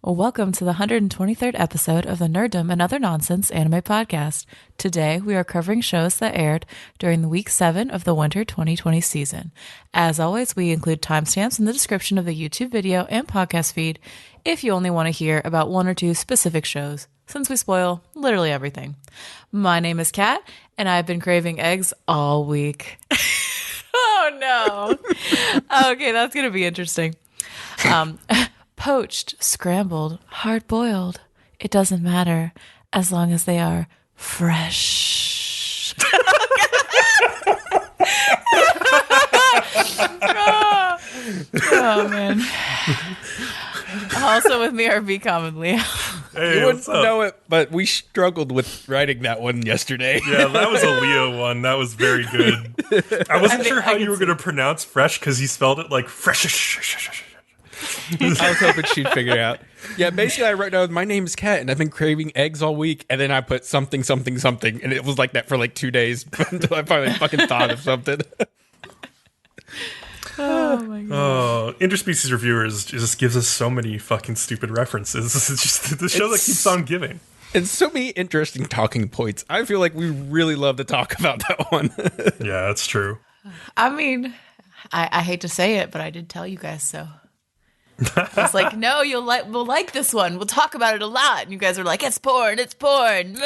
Welcome to the 123rd episode of the Nerdom and Other Nonsense anime podcast. Today, we are covering shows that aired during the week 7 of the winter 2020 season. As always, we include timestamps in the description of the YouTube video and podcast feed if you only want to hear about one or two specific shows, since we spoil literally everything. My name is Kat, and I've been craving eggs all week. Oh no. Okay, that's going to be interesting. Poached, scrambled, hard-boiled. It doesn't matter as long as they are fresh. Oh, man. Also with me are Bcom and Leo. Hey, you wouldn't know it, but we struggled with writing that one yesterday. Yeah, that was a Leo one. That was very good. I wasn't sure how you were going to pronounce fresh because he spelled it like fresh. I was hoping she'd figure it out. Yeah, basically I wrote down, my name is Kat, and I've been craving eggs all week, and then I put something, and it was like that for like 2 days until I finally fucking thought of something. Oh my god. Interspecies Reviewers just gives us so many fucking stupid references. It's just the show that keeps on giving. And so many interesting talking points. I feel like we really love to talk about that one. Yeah, that's true. I mean, I hate to say it, but I did tell you guys so. It's like, no, we'll like this one. We'll talk about it a lot. And you guys are like, it's porn. And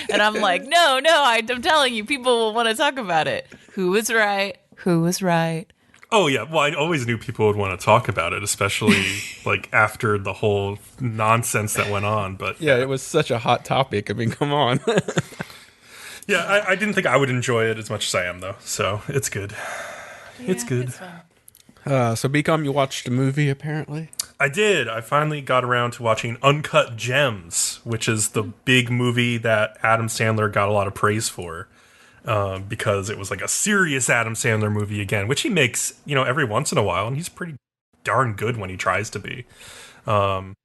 I'm like, no, I'm telling you, people will want to talk about it. Who was right? Oh, yeah. Well, I always knew people would want to talk about it, especially like after the whole nonsense that went on. But yeah, it was such a hot topic. I mean, come on. Yeah, I didn't think I would enjoy it as much as I am, though. So it's good. Yeah, it's good. It's fun. So Bcom, you watched a movie apparently? I did. I finally got around to watching Uncut Gems, which is the big movie that Adam Sandler got a lot of praise for, because it was like a serious Adam Sandler movie again, which he makes, every once in a while, and he's pretty darn good when he tries to be. And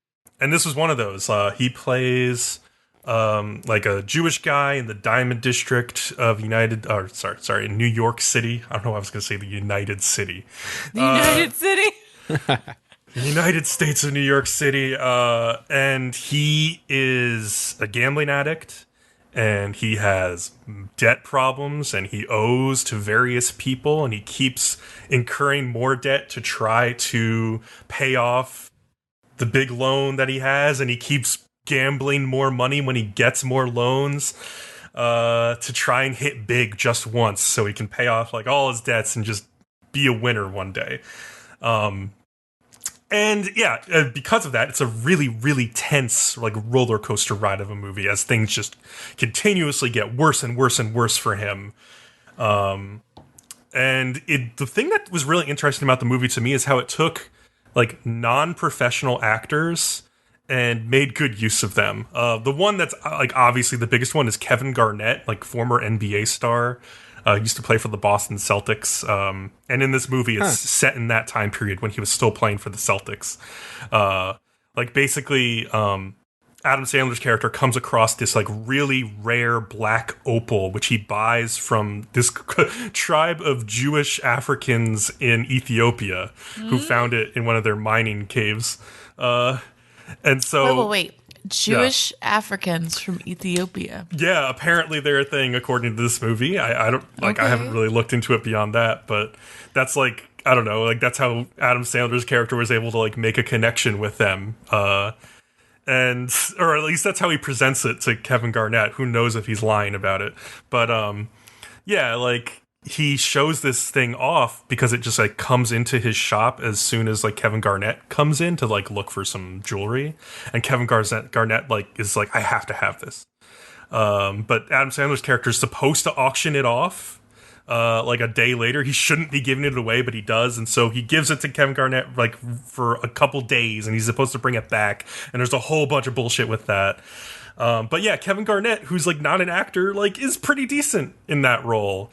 this was one of those. He plays like a Jewish guy in the Diamond District of New York City. I don't know why I was going to say the United City. The United City? The United States of New York City. And he is a gambling addict, and he has debt problems, and he owes to various people, and he keeps incurring more debt to try to pay off the big loan that he has, and he keeps gambling more money when he gets more loans to try and hit big just once so he can pay off like all his debts and just be a winner one day. And yeah, because of that, it's a really, really tense like roller coaster ride of a movie as things just continuously get worse and worse and worse for him. And the thing that was really interesting about the movie to me is how it took like non-professional actors and made good use of them. The one that's like obviously the biggest one is Kevin Garnett, like former NBA star. Used to play for the Boston Celtics. And in this movie, it's set in that time period when he was still playing for the Celtics. Like basically, Adam Sandler's character comes across this like really rare black opal, which he buys from this tribe of Jewish Africans in Ethiopia who found it in one of their mining caves. And so wait. Jewish Africans from Ethiopia. Yeah, apparently they're a thing according to this movie. I don't like. Okay. I haven't really looked into it beyond that, but that's like I don't know. Like that's how Adam Sandler's character was able to like make a connection with them, or at least that's how he presents it to Kevin Garnett. Who knows if he's lying about it? But yeah, like. He shows this thing off because it just like comes into his shop as soon as like Kevin Garnett comes in to like look for some jewelry, and Kevin Garnett like is like, I have to have this. But Adam Sandler's character is supposed to auction it off like a day later. He shouldn't be giving it away, but he does, and so he gives it to Kevin Garnett like for a couple days, and he's supposed to bring it back, and there's a whole bunch of bullshit with that. But yeah, Kevin Garnett, who's like not an actor, like is pretty decent in that role.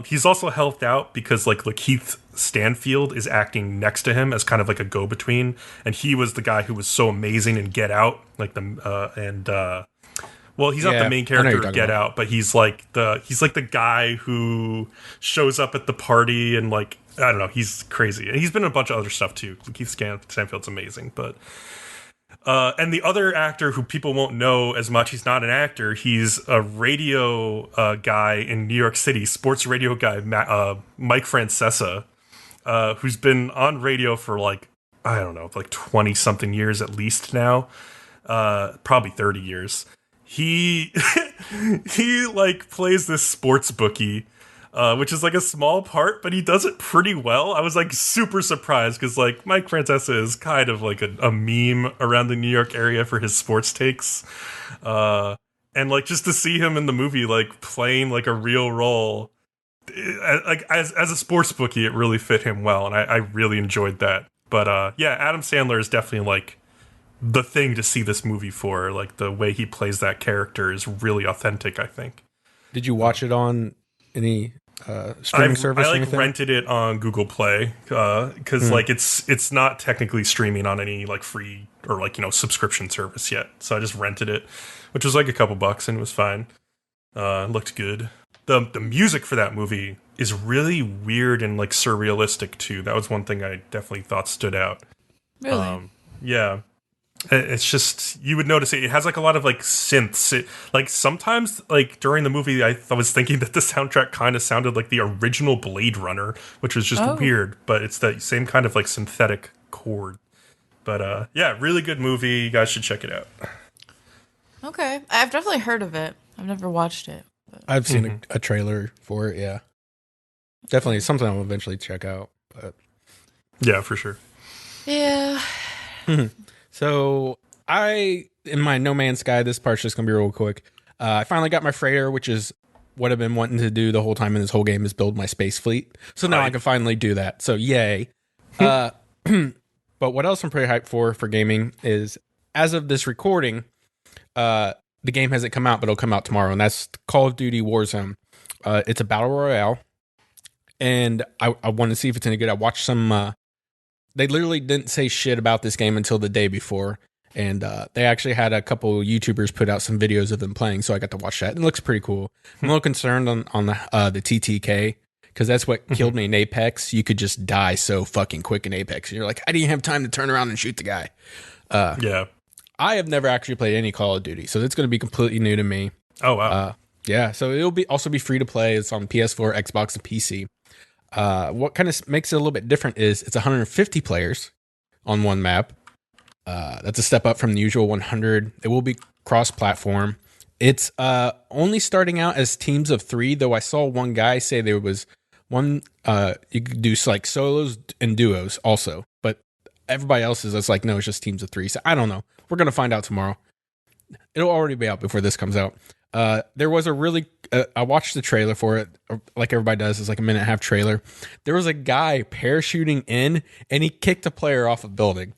He's also helped out because like Lakeith Stanfield is acting next to him as kind of like a go-between, and he was the guy who was so amazing in Get Out, like well, he's not the main character of Get Out, but he's like the guy who shows up at the party and like I don't know, he's crazy, and he's been in a bunch of other stuff too. Lakeith Stanfield's amazing, but And the other actor who people won't know as much, he's not an actor. He's a radio guy in New York City, sports radio guy, Mike Francesa, who's been on radio for like, I don't know, like 20 something years at least now, probably 30 years. He he like plays this sports bookie, which is like a small part, but he does it pretty well. I was like super surprised because like Mike Francesa is kind of like a meme around the New York area for his sports takes, and like just to see him in the movie like playing like a real role, like as a sports bookie, it really fit him well, and I really enjoyed that. But yeah, Adam Sandler is definitely like the thing to see this movie for. Like the way he plays that character is really authentic, I think. Did you watch it on any streaming service? I or like anything? rented it on Google Play because like it's not technically streaming on any like free or like, you know, subscription service yet. So I just rented it, which was like a couple bucks, and it was fine. It looked good. The music for that movie is really weird and like surrealistic too. That was one thing I definitely thought stood out. Really? Yeah. It's just, you would notice it has like a lot of like synths. Like sometimes like during the movie I was thinking that the soundtrack kind of sounded like the original Blade Runner, which was just weird, but it's the same kind of like synthetic chord. But yeah, really good movie. You guys should check it out. Okay. I've definitely heard of it. I've never watched it. But. I've seen a trailer for it, yeah. Definitely something I'll eventually check out. But yeah, for sure. Yeah. So in my No Man's Sky, this part's just going to be real quick. I finally got my freighter, which is what I've been wanting to do the whole time in this whole game, is build my space fleet. So now I can finally do that. So yay. But what else I'm pretty hyped for gaming is, as of this recording, the game hasn't come out, but it'll come out tomorrow, and that's Call of Duty Warzone. It's a battle royale, and I want to see if it's any good. I watched some... They literally didn't say shit about this game until the day before, and they actually had a couple YouTubers put out some videos of them playing, so I got to watch that. It looks pretty cool. I'm a little concerned on the TTK, because that's what killed me in Apex. You could just die so fucking quick in Apex, and you're like, I didn't have time to turn around and shoot the guy. Yeah. I have never actually played any Call of Duty, so it's going to be completely new to me. Oh, wow. Yeah, so it'll also be free to play. It's on PS4, Xbox, and PC. What kind of makes it a little bit different is it's 150 players on one map. That's a step up from the usual 100. It will be cross-platform. It's only starting out as teams of 3, though I saw one guy say there was one, you could do like solos and duos also, but everybody else is like, no, it's just teams of 3. So I don't know. We're going to find out tomorrow. It'll already be out before this comes out. There was a really, I watched the trailer for it, like everybody does. It's like a minute and a half trailer. There was a guy parachuting in, and he kicked a player off a building.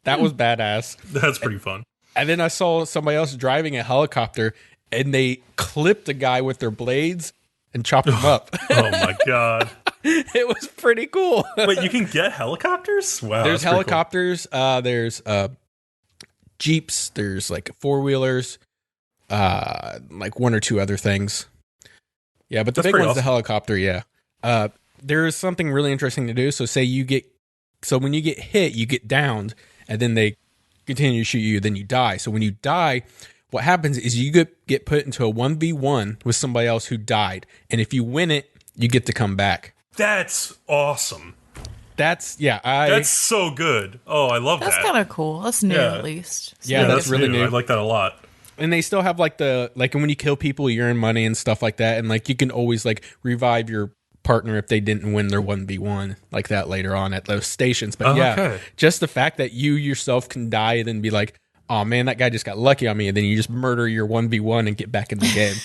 That was badass. That's pretty fun. And then I saw somebody else driving a helicopter, and they clipped a guy with their blades and chopped him up. Oh my god. It was pretty cool. Wait, you can get helicopters? Wow. There's helicopters. Cool. There's Jeeps. There's like 4-wheelers. Like 1 or 2 other things. Yeah, but the big one's awesome. The helicopter, yeah. There's something really interesting to do. So when you get hit, you get downed, and then they continue to shoot you, then you die. So when you die, what happens is you get put into a 1v1 with somebody else who died. And if you win it, you get to come back. That's awesome. That's so good. Oh, I love that. That's kind of cool. That's new, at least. Yeah, that's really new. I like that a lot. And they still have like when you kill people, you earn money and stuff like that. And like you can always like revive your partner if they didn't win their 1v1 like that later on at those stations. But just the fact that you yourself can die and then be like, oh man, that guy just got lucky on me. And then you just murder your 1v1 and get back in the game.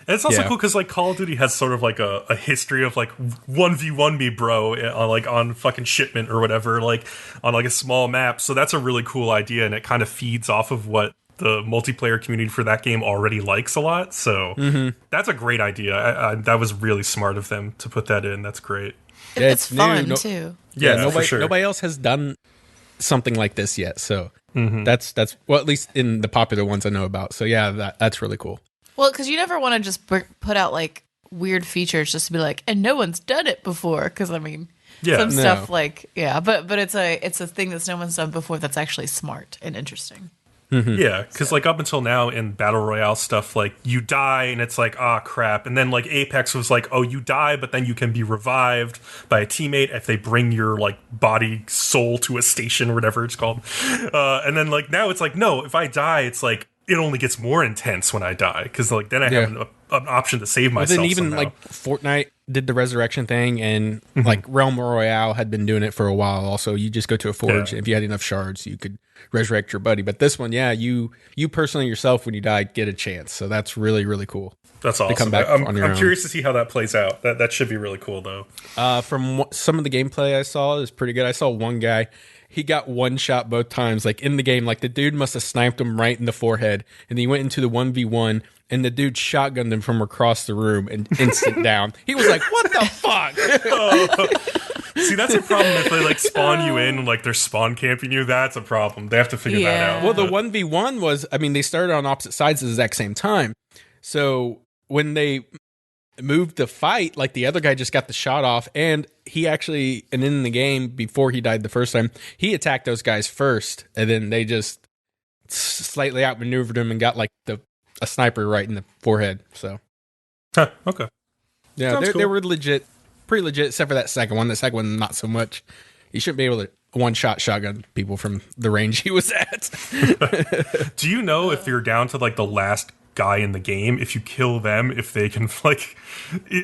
And it's also cool because like Call of Duty has sort of like a history of like 1v1 me bro on fucking shipment or whatever, like on like a small map. So that's a really cool idea, and it kind of feeds off of what the multiplayer community for that game already likes a lot. So that's a great idea. That was really smart of them to put that in. That's great. It's fun too. Yeah, for sure. Nobody else has done something like this yet. So that's well, at least in the popular ones I know about. So yeah, that's really cool. Well, because you never want to just put out like weird features just to be like, and no one's done it before. Because I mean, Yeah. Stuff like, but it's a thing that no one's done before that's actually smart and interesting. Yeah, because like up until now in battle royale stuff, like you die and it's like, ah, crap, and then like Apex was like, oh, you die, but then you can be revived by a teammate if they bring your like body soul to a station or whatever it's called, and then like now it's like, no, if I die, it's like it only gets more intense when I die because like then I have an option to save myself. Then even somehow. like Fortnite did the resurrection thing, and like Realm Royale had been doing it for a while. Also, you just go to a forge, and if you had enough shards, you could resurrect your buddy. But this one, you personally yourself when you die get a chance. So that's really, really cool. That's awesome. To come back I'm on your own. curious to see how that plays out. That should be really cool though. From some of the gameplay I saw, it was pretty good. I saw one guy. He got one shot both times, like in the game. Like the dude must have sniped him right in the forehead, and he went into the 1v1, and the dude shotgunned him from across the room and instant down. He was like, "What the fuck?" See, that's a problem if they like spawn you in and like they're spawn camping you. That's a problem. They have to figure that out. Well, the 1v1 was, I mean, they started on opposite sides at the exact same time. So when they moved the fight, like the other guy just got the shot off, and he actually, and in the game before he died the first time, he attacked those guys first, and then they just slightly outmaneuvered him and got like a sniper right in the forehead. So, okay, yeah, they were legit, pretty legit, except for that second one. The second one, not so much. You shouldn't be able to one-shot shotgun people from the range he was at. Do you know if you're down to like the last guy in the game, if you kill them, if they can like,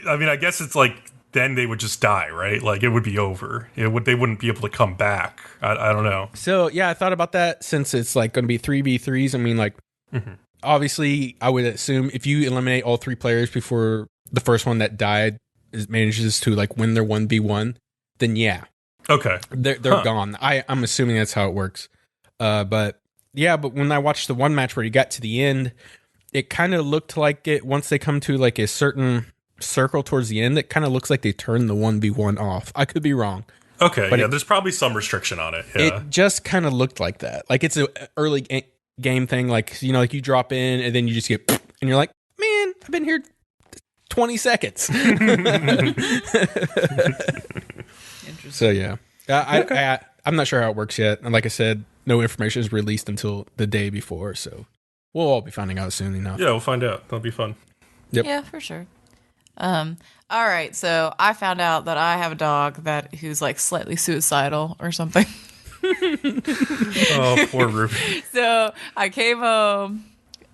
I mean, I guess it's like then they would just die, right? Like it would be over. They wouldn't be able to come back. I don't know. So yeah, I thought about that since it's like going to be 3v3s. I mean, like obviously, I would assume if you eliminate all three players before the first one that died manages to like win their 1v1, then yeah, okay, they're gone. I'm assuming that's how it works. But when I watched the one match where he got to the end, it kind of looked like it, once they come to like a certain circle towards the end, it kind of looks like they turn the 1v1 off. I could be wrong. Okay, but there's probably some restriction on it. Yeah. It just kind of looked like that. Like it's an early game thing. Like, you know, like you drop in and then you just get, and you're like, man, I've been here 20 seconds. So yeah. I'm not sure how it works yet. And like I said, no information is released until the day before, so we'll all be finding out soon enough. Yeah, we'll find out. That'll be fun. Yep. Yeah, for sure. All right, so I found out that I have a dog who's like slightly suicidal or something. Oh, poor Ruby. So I came home,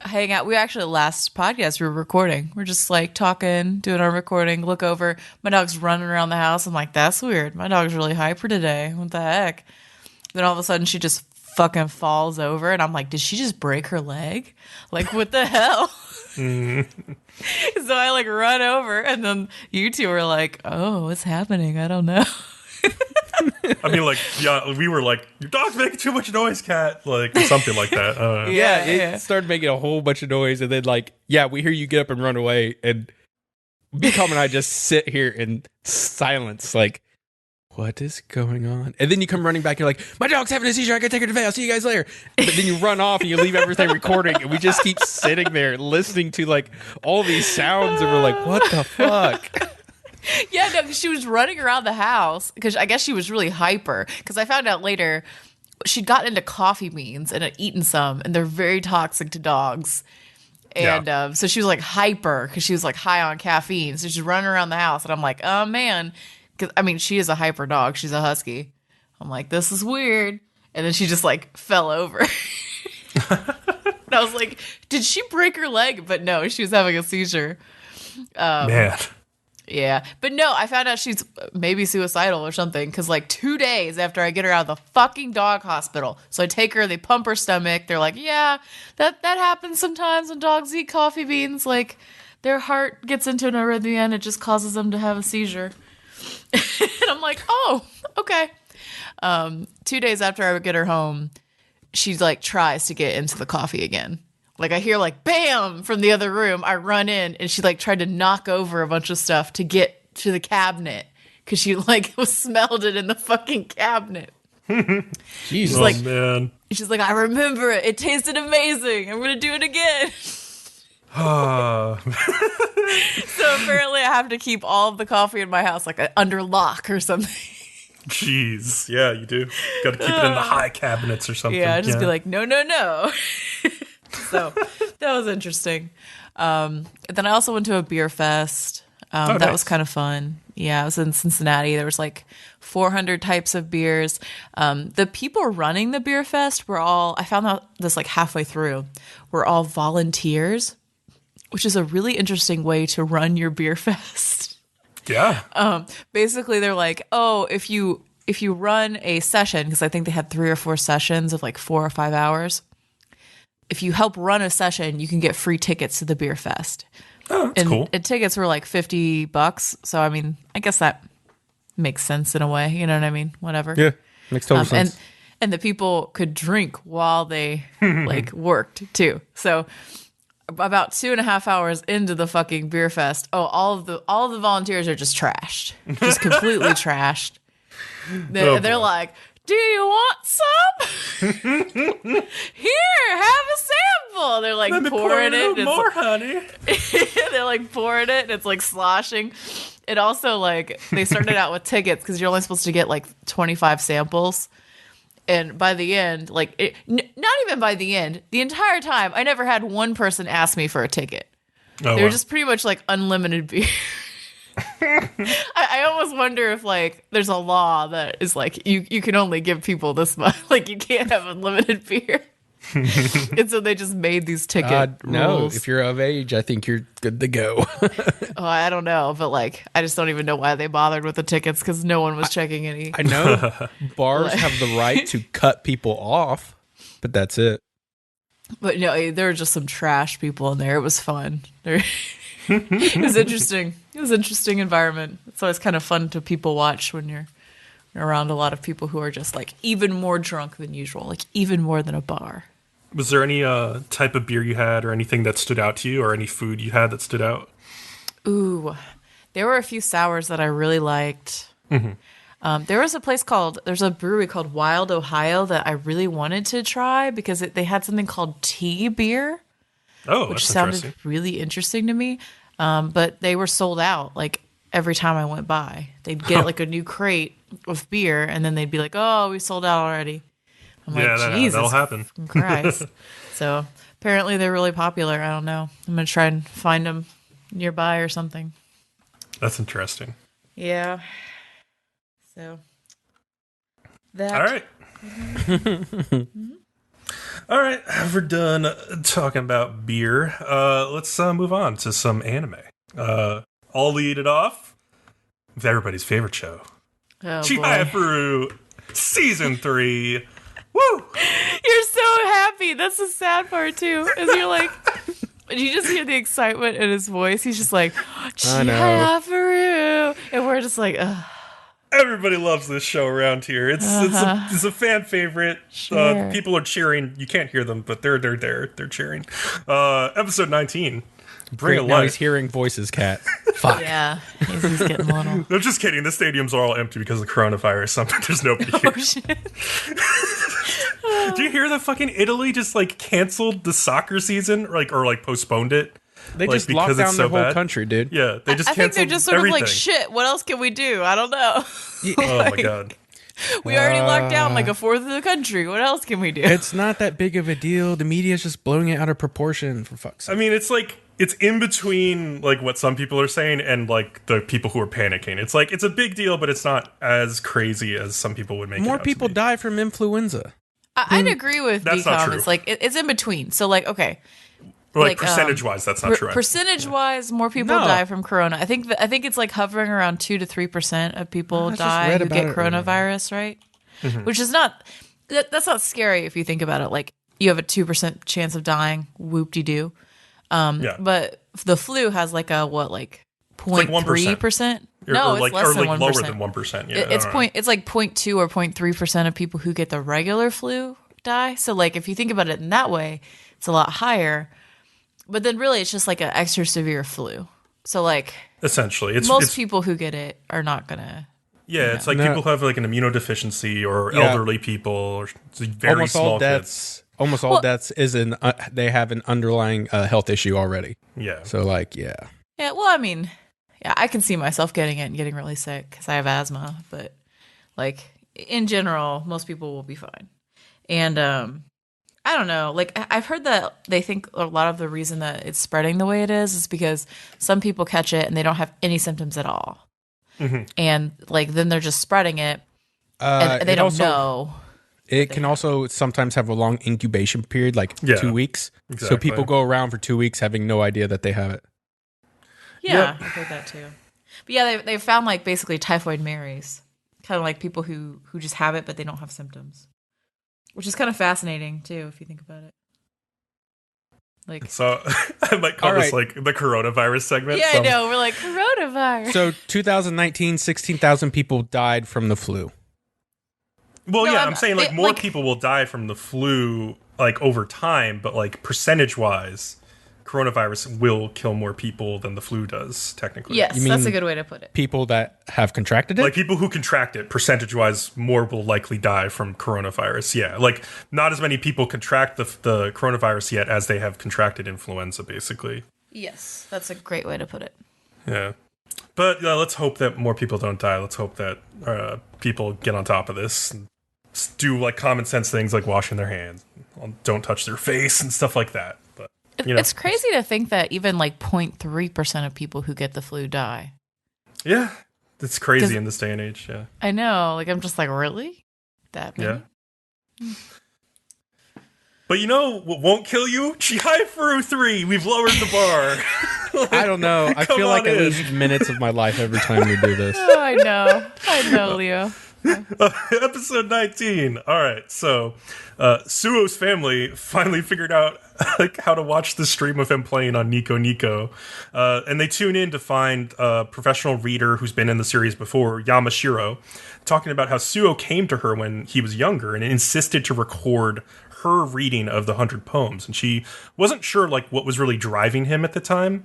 hang out. We actually, last podcast we were recording. We're just like talking, doing our recording, look over. My dog's running around the house. I'm like, that's weird. My dog's really hyper today. What the heck? Then all of a sudden she just fucking falls over, and I'm like, did she just break her leg? Like, what the hell? So I like run over, and then you two were like, oh, what's happening? I don't know. I mean, like, yeah, we were like, your dog's making too much noise, cat, like, or something like that. It started making a whole bunch of noise, and then like, we hear you get up and run away, and Bcom and I just sit here in silence, like, what is going on? And then you come running back, you're like, my dog's having a seizure, I gotta take her to vet, I'll see you guys later. But then you run off and you leave everything recording, and we just keep sitting there listening to like all these sounds, and we're like, what the fuck? Yeah, no, because she was running around the house, because I guess she was really hyper, because I found out later she'd gotten into coffee beans and had eaten some, and they're very toxic to dogs. And so she was like hyper, because she was like high on caffeine, so she's running around the house, and I'm like, oh man. Because, I mean, she is a hyper dog. She's a husky. I'm like, this is weird. And then she just, like, fell over. And I was like, did she break her leg? But no, she was having a seizure. Man. Yeah. But no, I found out she's maybe suicidal or something. Because, like, 2 days after I get her out of the fucking dog hospital. So I take her, they pump her stomach. They're like, yeah, that happens sometimes when dogs eat coffee beans. Like, their heart gets into an arrhythmia and it just causes them to have a seizure. And I'm like, oh, okay. 2 days after I would get her home, she like tries to get into the coffee again. Like I hear like bam from the other room. I run in and she like tried to knock over a bunch of stuff to get to the cabinet because she like smelled it in the fucking cabinet. Jesus, man. She's like, I remember it. It tasted amazing. I'm gonna do it again. So apparently I have to keep all of the coffee in my house like under lock or something. Jeez. Yeah, you do. Got to keep it in the high cabinets or something. Yeah, just be like, no. So that was interesting. Then I also went to a beer fest. That nice. was kind of fun. Yeah, I was in Cincinnati. There was like 400 types of beers. The people running the beer fest were all, I found out this like halfway through, were all volunteers, which is a really interesting way to run your beer fest. Yeah. Basically, they're like, oh, if you run a session, because I think they had 3 or 4 sessions of like 4 or 5 hours. If you help run a session, you can get free tickets to the beer fest. Oh, that's cool. And tickets were like $50. So, I mean, I guess that makes sense in a way. You know what I mean? Whatever. Yeah, makes total sense. And the people could drink while they like worked too. So about 2.5 hours into the fucking beer fest, all of the volunteers are just trashed, just completely trashed. They're like, do you want some? Here, have a sample. They're like pouring it. More, honey. They're like pouring it and it's like sloshing. It also like they started out with tickets because you're only supposed to get like 25 samples. And by the end, like not even by the end, the entire time, I never had one person ask me for a ticket. They were just pretty much like unlimited beer. I almost wonder if like there's a law that is like you can only give people this much, like you can't have unlimited beer. And so they just made these ticket rules. No, if you're of age, I think you're good to go. Oh, I don't know, but like I just don't even know why they bothered with the tickets because no one was checking any. I know bars have the right to cut people off, but that's it. But no, there were just some trash people in there. It was fun. It was interesting. It was an interesting environment. It's always kind of fun to people watch when you're around a lot of people who are just like even more drunk than usual, like even more than a bar. Was there any type of beer you had or anything that stood out to you or any food you had that stood out? Ooh, there were a few sours that I really liked. Mm-hmm. There's a brewery called Wild Ohio that I really wanted to try because they had something called tea beer. Oh, which that's sounded really interesting to me. But they were sold out like every time I went by. They'd get like a new crate of beer and then they'd be like, oh, we sold out already. I'm like, Jesus that'll happen. Christ. So apparently they're really popular. I don't know. I'm going to try and find them nearby or something. That's interesting. Yeah. So that. All right. Mm-hmm. All right, we're done talking about beer. Let's move on to some anime. I'll lead it off with everybody's favorite show, Chihayafuru Season 3. Woo! You're so happy. That's the sad part too. Is you're like, you just hear the excitement in his voice. He's just like, Chihayafuru, and we're just like, ugh. Everybody loves this show around here. It's a fan favorite. Sure. People are cheering. You can't hear them, but they're there. They're cheering. Episode 19. Bring it Now life. he's hearing voices, Cat. Fuck. Yeah, he's getting a little. I'm just kidding. The stadiums are all empty because of coronavirus. Something there's nobody here. Oh shit! Do you hear that fucking Italy just like canceled the soccer season, or postponed it? They like, just locked down their whole bad? country, dude. Yeah, they just I think they're canceled just sort everything. of like, shit, what else can we do? I don't know. Oh my god. We already locked down like a fourth of the country. What else can we do? It's not that big of a deal. The media's just blowing it out of proportion, for fuck's sake. I mean, it's in between like what some people are saying and like the people who are panicking. It's like it's a big deal, but it's not as crazy as some people would make it More out people to be. die from influenza. I'd agree with That's not Bcom. true. It's like it's in between. So like, okay. Like percentage-wise, that's not true. Percentage-wise, more people die from corona. I think it's like hovering around 2 to 3% of people die who get coronavirus, right? Mm-hmm. Which is not that's not scary if you think about it. Like you have a 2% chance of dying. Whoop-de-doo. But the flu has like a 0.3%. No, it's less than 1%. Lower than 1%. Yeah, it's like 0.2 or 0.3% of people who get the regular flu die. So like if you think about it in that way, it's a lot higher. But then really it's just like an extra severe flu. So like essentially most people who get it are not gonna. Yeah, it's like people who have like an immunodeficiency or elderly people or very almost small all deaths. kids. Almost all deaths they have an underlying health issue already. Yeah. So like Yeah, well, I mean, I can see myself getting it and getting really sick because I have asthma. But Like in general, most people will be fine. And I don't know. Like I've heard that they think a lot of the reason that it's spreading the way it is because some people catch it and they don't have any symptoms at all. Mm-hmm. And like then they're just spreading it and they don't know. It can also sometimes have a long incubation period, like 2 weeks. Exactly. So people go around for 2 weeks having no idea that they have it. Yeah, I've heard that too. But yeah, they found like basically typhoid Marys, kind of like people who just have it but they don't have symptoms, which is kind of fascinating too if you think about it. Like, so I might call this like the coronavirus segment. Yeah, I know. We're like coronavirus. So 2019, 16,000 people died from the flu. Well, no, I'm saying like more people will die from the flu like over time, but like percentage wise, coronavirus will kill more people than the flu does, technically. Yes, that's a good way to put it. People that have contracted it? Like people who contract it, percentage wise, more will likely die from coronavirus. Yeah, like not as many people contract the coronavirus yet as they have contracted influenza, basically. Yes, that's a great way to put it. Yeah. But let's hope that more people don't die. Let's hope that people get on top of this and do like common sense things like washing their hands, don't touch their face and stuff like that. But it's crazy to think that even like 0.3% of people who get the flu die. Yeah, it's crazy in this day and age. Yeah, I know. Like I'm just like, really? That many? Yeah. But you know what won't kill you? Chihayafuru 3. We've lowered the bar. Like, I don't know. I feel like I lose minutes of my life every time we do this. Oh, I know, Leo. Episode 19. All right, so Suo's family finally figured out like how to watch the stream of him playing on Nico Nico, and they tune in to find a professional reader who's been in the series before, Yamashiro, talking about how Suo came to her when he was younger and insisted to record her reading of the 100 poems, and she wasn't sure like what was really driving him at the time.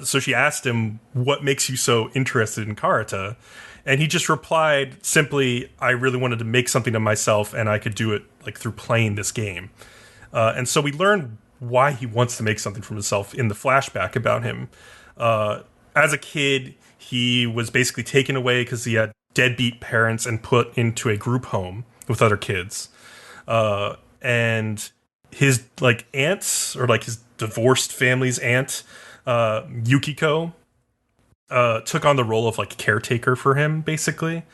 So she asked him, "What makes you so interested in karate?" And he just replied simply, "I really wanted to make something of myself, and I could do it like through playing this game." And so we learn why he wants to make something for himself in the flashback about him. As a kid, he was basically taken away because he had deadbeat parents and put into a group home with other kids. And his like aunts, or like his divorced family's aunt, Yukiko, took on the role of like caretaker for him, basically,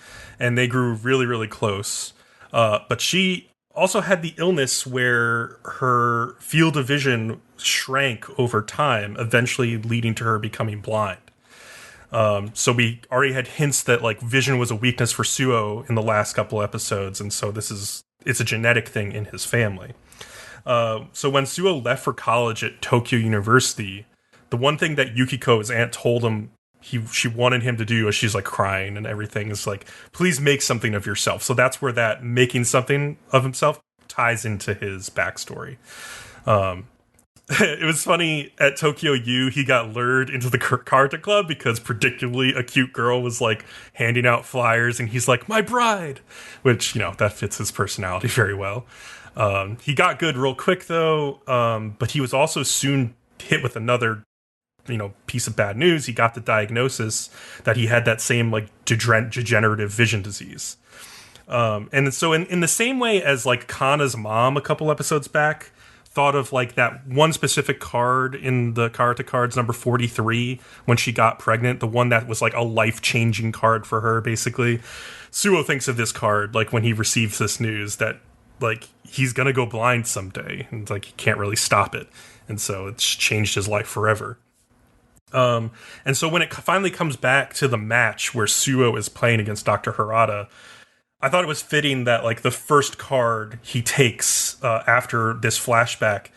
and they grew really, really close. But she also had the illness where her field of vision shrank over time, eventually leading to her becoming blind. So we already had hints that like vision was a weakness for Suo in the last couple episodes, and so it's a genetic thing in his family. So when Suo left for college at Tokyo University, the one thing that Yukiko's aunt told him she wanted him to do, as she's like crying and everything, is like, please make something of yourself. So that's where that making something of himself ties into his backstory. It was funny, at Tokyo U, he got lured into the karate club because particularly a cute girl was like handing out flyers, and he's like, my bride, which, you know, that fits his personality very well. He got good real quick though, but he was also soon hit with another, piece of bad news. He got the diagnosis that he had that same like degenerative vision disease. And so in the same way as like Kana's mom a couple episodes back thought of like that one specific card in the Karate Cards number 43 when she got pregnant, the one that was like a life-changing card for her, basically. Suo thinks of this card like when he receives this news that like he's gonna go blind someday, and like he can't really stop it, and so it's changed his life forever. And so when it finally comes back to the match where Suo is playing against Dr. Harada, I thought it was fitting that like the first card he takes after this flashback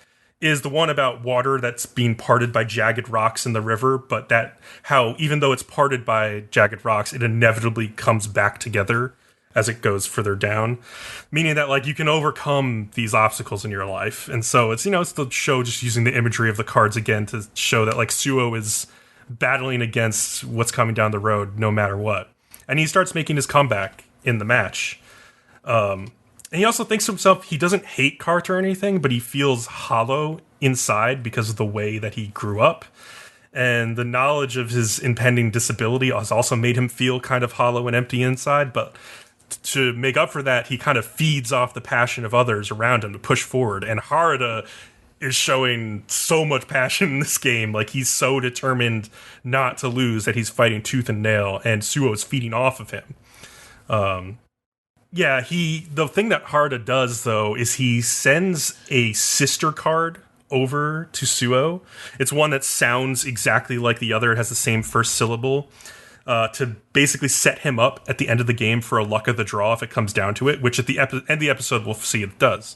is the one about water that's being parted by jagged rocks in the river, but that how even though it's parted by jagged rocks, it inevitably comes back together as it goes further down, meaning that like you can overcome these obstacles in your life. And so it's it's the show just using the imagery of the cards again to show that like Suo is battling against what's coming down the road no matter what. And he starts making his comeback in the match. And he also thinks to himself, he doesn't hate karate or anything, but he feels hollow inside because of the way that he grew up. And the knowledge of his impending disability has also made him feel kind of hollow and empty inside. But to make up for that, he kind of feeds off the passion of others around him to push forward. And Harada is showing so much passion in this game. Like, he's so determined not to lose that he's fighting tooth and nail, and Suo is feeding off of him. The thing that Harada does, though, is he sends a sister card over to Suo. It's one that sounds exactly like the other. It has the same first syllable, to basically set him up at the end of the game for a luck of the draw if it comes down to it, which at the end of the episode we'll see it does.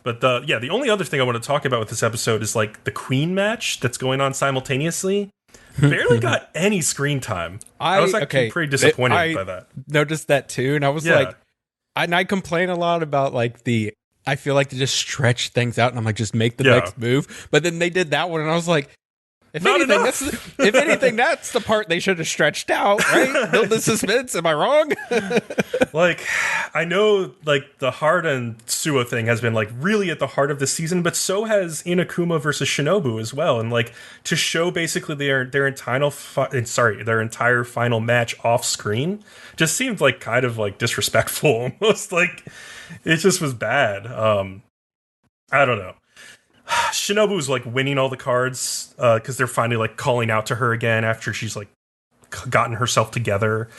But the only other thing I want to talk about with this episode is like the Queen match that's going on simultaneously. Barely got any screen time. I was actually pretty disappointed by that. Noticed that too, and I was like, I complain a lot about like I feel like they just stretch things out, and I'm like, just make the next move. But then they did that one, and I was like, if anything, that's the part they should have stretched out, right? Build the suspense. Am I wrong? Like, I know, like, the Hard and Suo thing has been, like, really at the heart of the season, but so has Inakuma versus Shinobu as well. And, like, to show basically their entire final match off screen just seemed like kind of like disrespectful almost. Like, it just was bad. I don't know. Shinobu's like winning all the cards because they're finally like calling out to her again after she's like gotten herself together.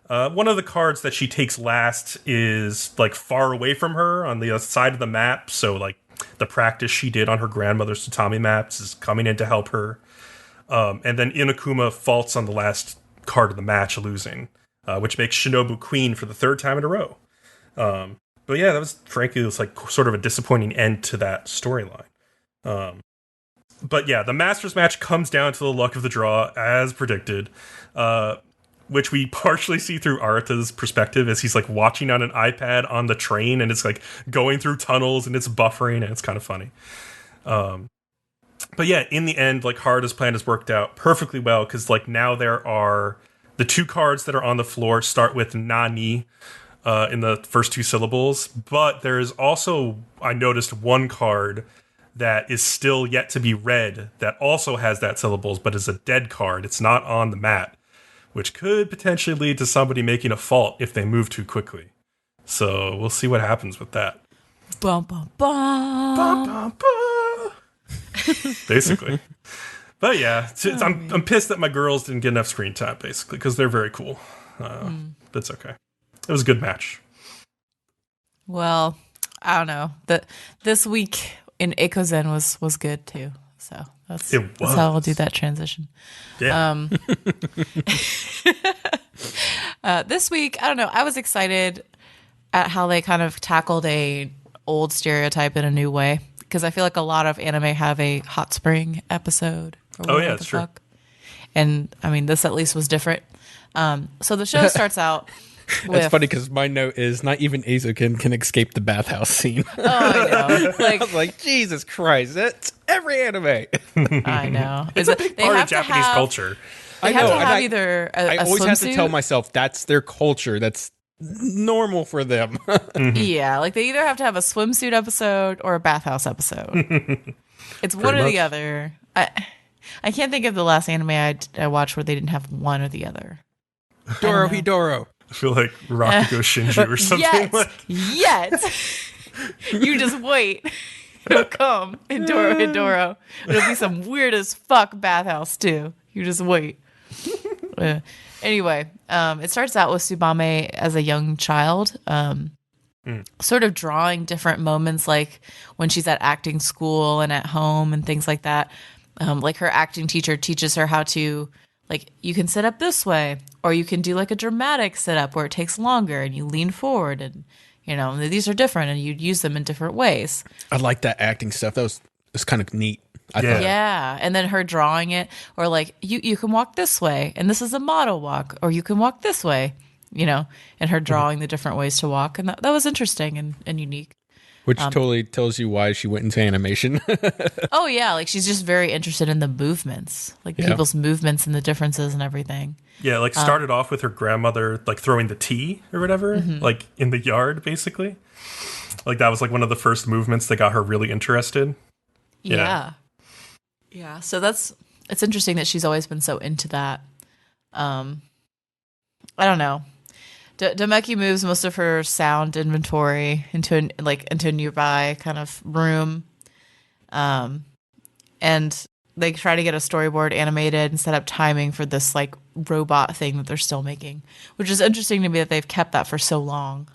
One of the cards that she takes last is like far away from her on the other side of the map, so like the practice she did on her grandmother's tatami maps is coming in to help her. And then Inakuma faults on the last card of the match, losing, which makes Shinobu queen for the third time in a row. But yeah, that was frankly, it was like sort of a disappointing end to that storyline. But yeah, the Masters match comes down to the luck of the draw, as predicted, which we partially see through Arata's perspective as he's like watching on an iPad on the train, and it's like going through tunnels and it's buffering, and it's kind of funny. But yeah, in the end, like Harada's plan has worked out perfectly well, because like now there are the two cards that are on the floor start with Nani in the first two syllables, but there is also, I noticed, one card that is still yet to be read that also has that syllables, but is a dead card. It's not on the mat, which could potentially lead to somebody making a fault if they move too quickly. So we'll see what happens with that. Bum, bum, bum. Bum, bum, bum. Basically. But yeah, I'm pissed that my girls didn't get enough screen time, basically, because they're very cool. That's okay. It was a good match. Well, I don't know. This week in Eizouken was good too. So that's how I'll do that transition. Yeah. This week, I don't know. I was excited at how they kind of tackled a old stereotype in a new way, because I feel like a lot of anime have a hot spring episode. Oh yeah, that's true. And I mean, this at least was different. So the show starts out. It's funny because my note is not even Eizouken can escape the bathhouse scene. Oh, I know. I was like, Jesus Christ, that's every anime. I know. It's a big part of Japanese culture. They have to have either a always have to swimsuit. tell myself that's their culture. That's normal for them. Yeah, like they either have to have a swimsuit episode or a bathhouse episode. It's one or the other. I can't think of the last anime I watched where they didn't have one or the other. Dorohedoro. I feel like Rakugo Shinju or something. Yet. You just wait. It'll come in Dorohedoro. It'll be some weird as fuck bathhouse too. You just wait. Anyway, it starts out with Tsubame as a young child, sort of drawing different moments, like when she's at acting school and at home and things like that. Like her acting teacher teaches her how to, like, you can sit up this way, or you can do like a dramatic sit up where it takes longer and you lean forward, and you know, these are different and you'd use them in different ways. I like that acting stuff. That was kind of neat. I Yeah. thought. Yeah. And then her drawing it, or like, you can walk this way and this is a model walk, or you can walk this way, you know, and her drawing the different ways to walk. And that was interesting and unique. Which totally tells you why she went into animation. Oh, yeah. Like she's just very interested in the movements, like people's movements and the differences and everything. Yeah, like started off with her grandmother like throwing the tea or whatever, like in the yard, basically. Like that was like one of the first movements that got her really interested. Yeah. Yeah. So it's interesting that she's always been so into that. I don't know. Demeki moves most of her sound inventory into a nearby kind of room, and they try to get a storyboard animated and set up timing for this like robot thing that they're still making, which is interesting to me that they've kept that for so long.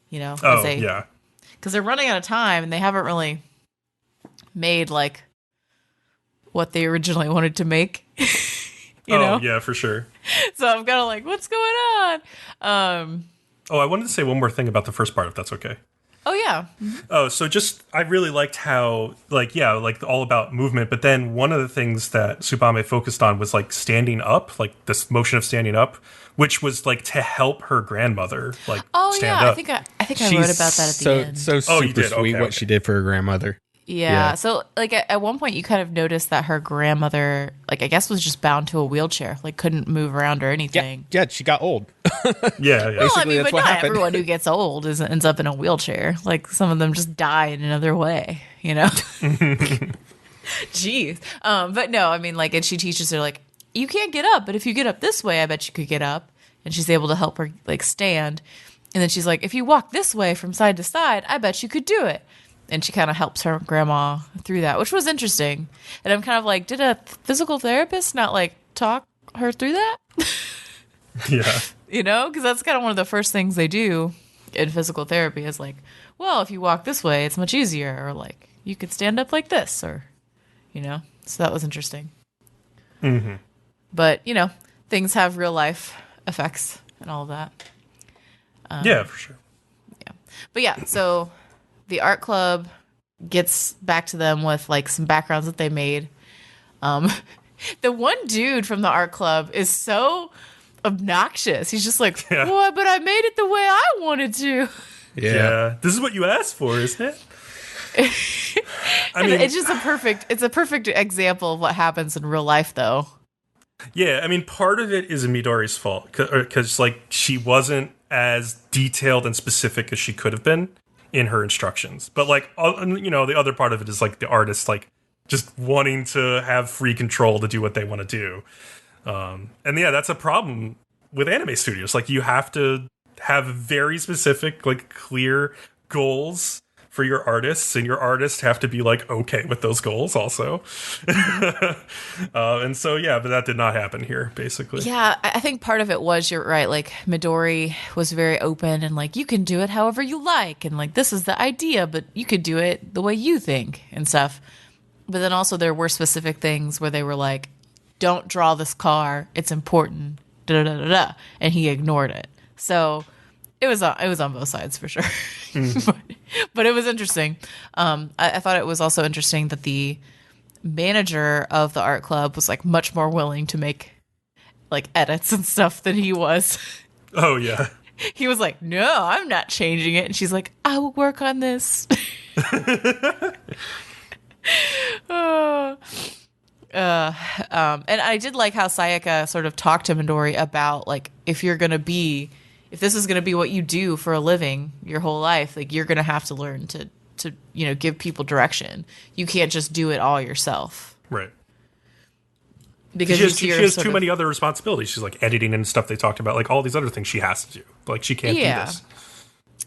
You know, yeah, because they're running out of time and they haven't really made like what they originally wanted to make. You know? Yeah, for sure. So I'm kind of like, what's going on? I wanted to say one more thing about the first part, if that's okay. Oh, yeah. Oh, so just, I really liked how, like, yeah, like all about movement, but then one of the things that Tsubame focused on was like standing up, like this motion of standing up, which was like to help her grandmother, like stand up. I think I wrote about that at the end. So super you did? sweet Okay. what she did for her grandmother. Yeah. So like at one point you kind of noticed that her grandmother, like I guess was just bound to a wheelchair, like couldn't move around or anything. Yeah, she got old. Yeah. Well, I Basically, mean, that's but what not happened. everyone who gets old ends up in a wheelchair. Like some of them just die in another way, you know? Jeez. But no, I mean, like, and she teaches her, like, you can't get up, but if you get up this way, I bet you could get up. And she's able to help her, like, stand. And then she's like, if you walk this way from side to side, I bet you could do it. And she kind of helps her grandma through that, which was interesting. And I'm kind of like, did a physical therapist not, like, talk her through that? Yeah. You know, because that's kind of one of the first things they do in physical therapy is like, well, if you walk this way, it's much easier. Or like, you could stand up like this or, you know, so that was interesting. Mm-hmm. But, you know, things have real life effects and all of that. Yeah, for sure. Yeah. But yeah, so the art club gets back to them with like some backgrounds that they made. The one dude from the art club is so obnoxious. He's just like, Yeah. well, but I made it the way I wanted to. Yeah. This is what you asked for, isn't it? I mean, It's just a perfect example of what happens in real life, though. yeah, I mean, part of it is Midori's fault because, like, she wasn't as detailed and specific as she could have been in her instructions. But, like, you know, the other part of it is, like, the artist, like, just wanting to have free control to do what they want to do. And, yeah, that's a problem with anime studios. Like, you have to have very specific, like, clear goals for your artists, and your artists have to be like okay with those goals also. And so yeah, but that did not happen here, basically. Yeah, I think part of it was, you're right, like Midori was very open and like, you can do it however you like, and like, this is the idea, but you could do it the way you think and stuff. But then also there were specific things where they were like, don't draw this car, it's important, da da da da, and he ignored it. So it was on both sides for sure. But it was interesting. I thought it was also interesting that the manager of the art club was like much more willing to make like edits and stuff than he was. Oh yeah. He was like, no, I'm not changing it. And she's like, I will work on this. And I did like how Sayaka sort of talked to Midori about like, if this is going to be what you do for a living your whole life, like you're going to have to learn to, you know, give people direction. You can't just do it all yourself. Right. Because she has too many other responsibilities. She's like editing and stuff they talked about, like all these other things she has to do. Like she can't do this.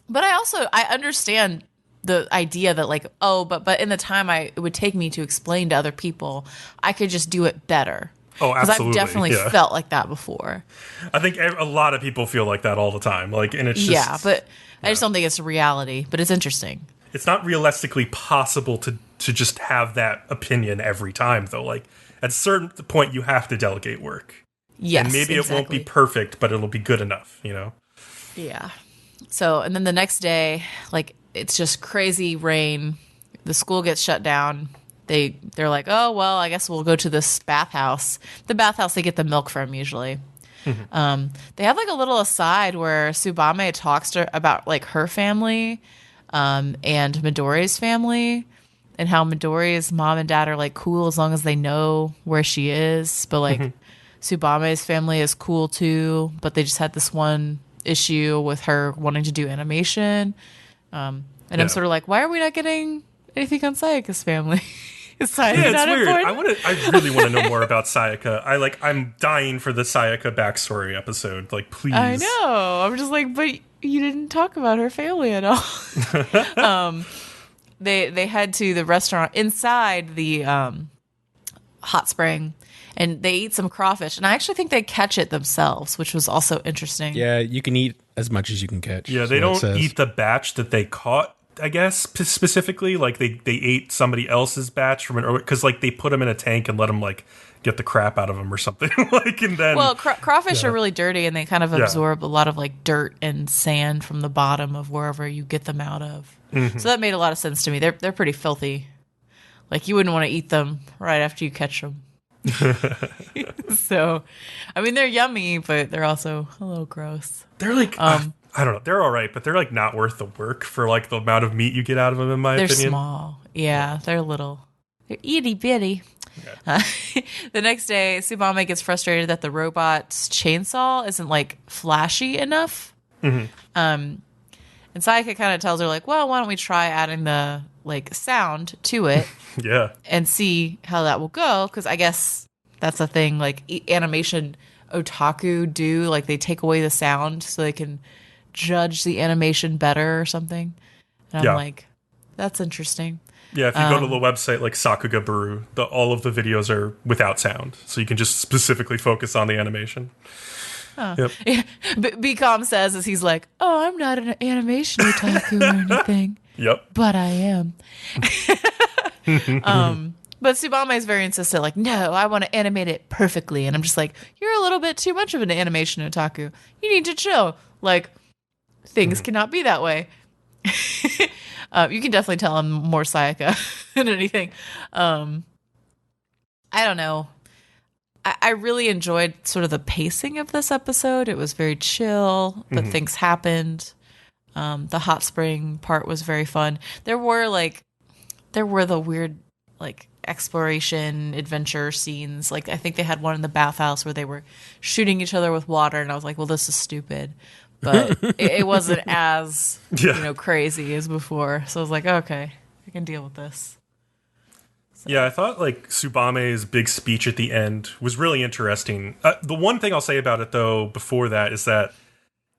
But I understand the idea that like, oh, but in the time it would take me to explain to other people, I could just do it better. Oh, absolutely. Because I've definitely felt like that before. I think a lot of people feel like that all the time. Like, and it's just, but I just don't think it's a reality. But it's interesting. It's not realistically possible to just have that opinion every time, though. Like, at a certain point, you have to delegate work. Yes, and maybe it won't be perfect, but it'll be good enough, you know? Yeah. So, and then the next day, like, it's just crazy rain. The school gets shut down. They're like, oh, well, I guess we'll go to this bathhouse. The bathhouse they get the milk from usually. Mm-hmm. They have like a little aside where Tsubame talks to her about like her family and Midori's family, and how Midori's mom and dad are like cool as long as they know where she is. But like Tsubame's family is cool too, but they just had this one issue with her wanting to do animation. And I'm sort of like, why are we not getting anything on Sayaka's family? Is Sayaka Yeah, it's not weird. important? I really want to know more about Sayaka. I'm dying for the Sayaka backstory episode. Like, please. I know. I'm just like, but you didn't talk about her family at all. They head to the restaurant inside the hot spring, and they eat some crawfish. And I actually think they catch it themselves, which was also interesting. Yeah, you can eat as much as you can catch. Yeah, they don't eat the batch that they caught, I guess, specifically. Like, they ate somebody else's batch from an earlier, because, like, they put them in a tank and let them, like, get the crap out of them or something. Like, and then... Well, crawfish are really dirty, and they kind of absorb a lot of, like, dirt and sand from the bottom of wherever you get them out of. Mm-hmm. So that made a lot of sense to me. They're pretty filthy. Like, you wouldn't want to eat them right after you catch them. So, I mean, they're yummy, but they're also a little gross. They're like, I don't know, they're all right, but they're like not worth the work for like the amount of meat you get out of them, in my opinion. They're small. Yeah, they're little. They're itty bitty. Yeah. The next day, Tsubame gets frustrated that the robot's chainsaw isn't like flashy enough. Mm-hmm. And Sayaka kind of tells her like, well, why don't we try adding the like sound to it? Yeah. And see how that will go, because I guess that's a thing like animation otaku do, like they take away the sound so they can judge the animation better or something. And I'm like, that's interesting. Yeah, if you go to the website like Sakuga Buru, all of the videos are without sound, so you can just specifically focus on the animation. Huh. Yep. Yeah. Bcom says as he's like, oh, I'm not an animation otaku or anything. Yep. But I am. But Tsubame is very insistent, like, no, I want to animate it perfectly. And I'm just like, you're a little bit too much of an animation otaku. You need to chill. Like, things cannot be that way. You can definitely tell I'm more Sayaka than anything. I don't know. I really enjoyed sort of the pacing of this episode. It was very chill, but things happened. The hot spring part was very fun. There were the weird, like, exploration adventure scenes. Like, I think they had one in the bathhouse where they were shooting each other with water, and I was like, well, this is stupid. But it wasn't as crazy as before. So I was like, okay, I can deal with this. So. Yeah, I thought like Tsubame's big speech at the end was really interesting. The one thing I'll say about it though before that is that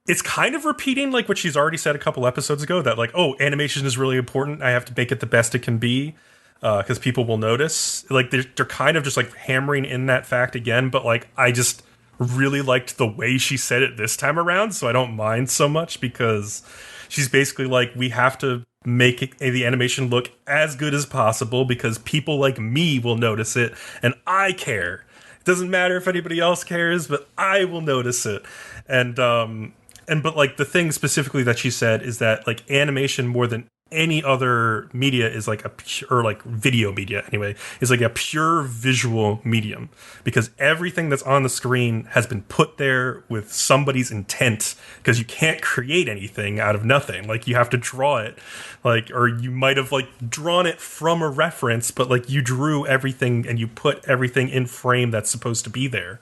it's kind of repeating like what she's already said a couple episodes ago, that like, oh, animation is really important. I have to make it the best it can be because people will notice. Like they're kind of just like hammering in that fact again, but like I just really liked the way she said it this time around, so I don't mind so much, because she's basically like, we have to make the animation look as good as possible because people like me will notice it and I care. It doesn't matter if anybody else cares, but I will notice it. But like the thing specifically that she said is that like animation more than any other media is like or like video media anyway, is like a pure visual medium, because everything that's on the screen has been put there with somebody's intent, because you can't create anything out of nothing. Like you have to draw it, like, or you might have like drawn it from a reference, but like you drew everything and you put everything in frame that's supposed to be there.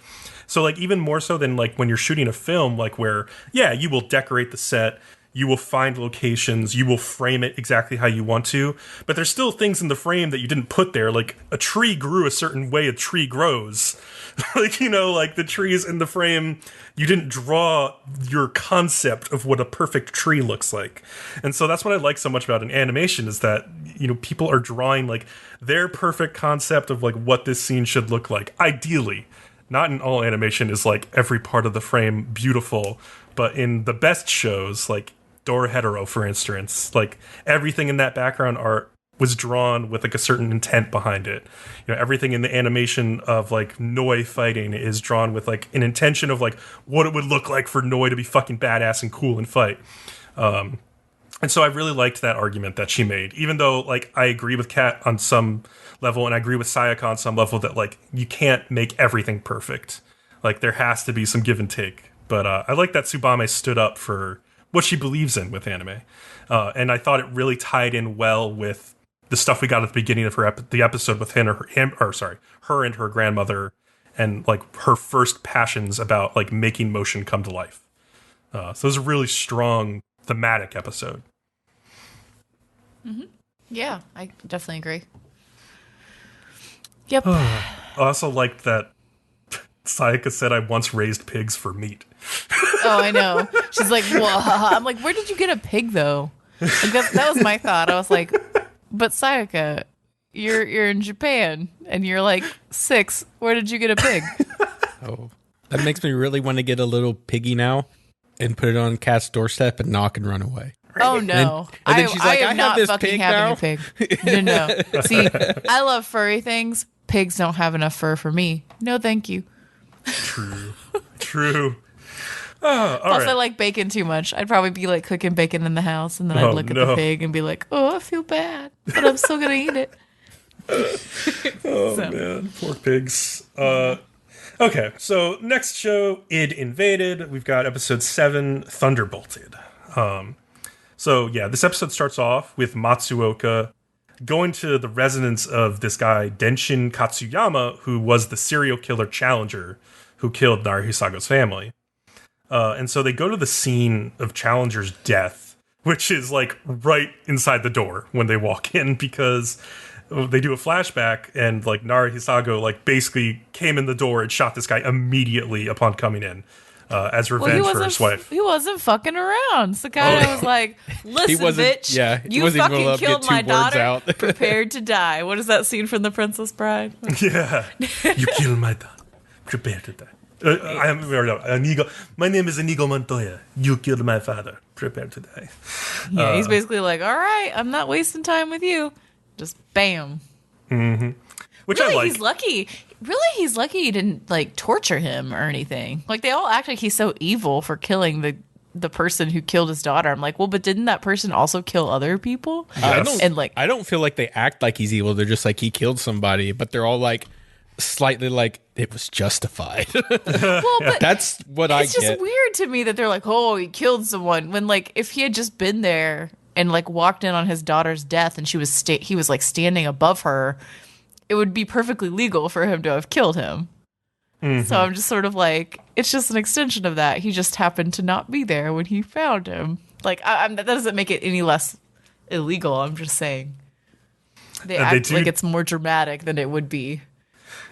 So like even more so than like when you're shooting a film, like where, yeah, you will decorate the set, you will find locations, you will frame it exactly how you want to, but there's still things in the frame that you didn't put there. Like a tree grew a certain way a tree grows. Like, you know, like the trees in the frame, you didn't draw your concept of what a perfect tree looks like. And so that's what I like so much about an animation, is that, you know, people are drawing like their perfect concept of like what this scene should look like. Ideally, not in all animation is like every part of the frame beautiful, but in the best shows, like Dorohedoro, for instance, like everything in that background art was drawn with like a certain intent behind it. You know, everything in the animation of like Noi fighting is drawn with like an intention of like what it would look like for Noi to be fucking badass and cool and fight. And so I really liked that argument that she made, even though like I agree with Kat on some level and I agree with Sayaka on some level that like you can't make everything perfect. Like there has to be some give and take. But I like that Tsubame stood up for what she believes in with anime. And I thought it really tied in well with the stuff we got at the beginning of the episode with her and her grandmother, and like her first passions about like making motion come to life. So it was a really strong thematic episode. Mm-hmm. Yeah, I definitely agree. Yep. I also liked that Sayaka said, I once raised pigs for meat. Oh, I know. She's like, whoa. I'm like, where did you get a pig, though? Like, that was my thought. I was like, but Sayaka, you're in Japan, and you're like 6. Where did you get a pig? Oh, that makes me really want to get a little piggy now and put it on Kat's doorstep and knock and run away. Oh, no. And then she's like, am I have not this fucking pig having now. a pig. No. See, I love furry things. Pigs don't have enough fur for me. No, thank you. True. Oh, all Plus, right. I like bacon too much. I'd probably be like cooking bacon in the house, and then I'd look at the pig and be like, "Oh, I feel bad, but I'm still gonna eat it." Man, poor pigs. Okay, so next show, Id Invaded. We've got episode 7, Thunderbolted. So yeah, this episode starts off with Matsuoka going to the residence of this guy Denshin Katsuyama, who was the serial killer Challenger who killed Narihisago's family. And so they go to the scene of Challenger's death, which is like right inside the door when they walk in, because they do a flashback and like Narihisago like basically came in the door and shot this guy immediately upon coming in as revenge for his wife. He wasn't fucking around. Sakata was like, listen, bitch, you fucking killed my daughter, prepared to die. What is that scene from The Princess Bride? Yeah. You killed my daughter, prepare to die. I am Inigo. My name is Inigo Montoya. You killed my father. Prepare to die. Yeah, he's basically like, all right, I'm not wasting time with you. Just bam. Mm-hmm. Which really, I like. He's lucky. Really, he's lucky he didn't like torture him or anything. Like they all act like he's so evil for killing the person who killed his daughter. I'm like, well, but didn't that person also kill other people? Yes. I don't feel like they act like he's evil. They're just like, he killed somebody, but they're all like slightly like it was justified. Well, but that's what I get. It's just weird to me that they're like, oh, he killed someone, when like if he had just been there and like walked in on his daughter's death and he was like standing above her, it would be perfectly legal for him to have killed him. Mm-hmm. So I'm just sort of like, it's just an extension of that. He just happened to not be there when he found him. Like that doesn't make it any less illegal. I'm just saying they act like it's more dramatic than it would be.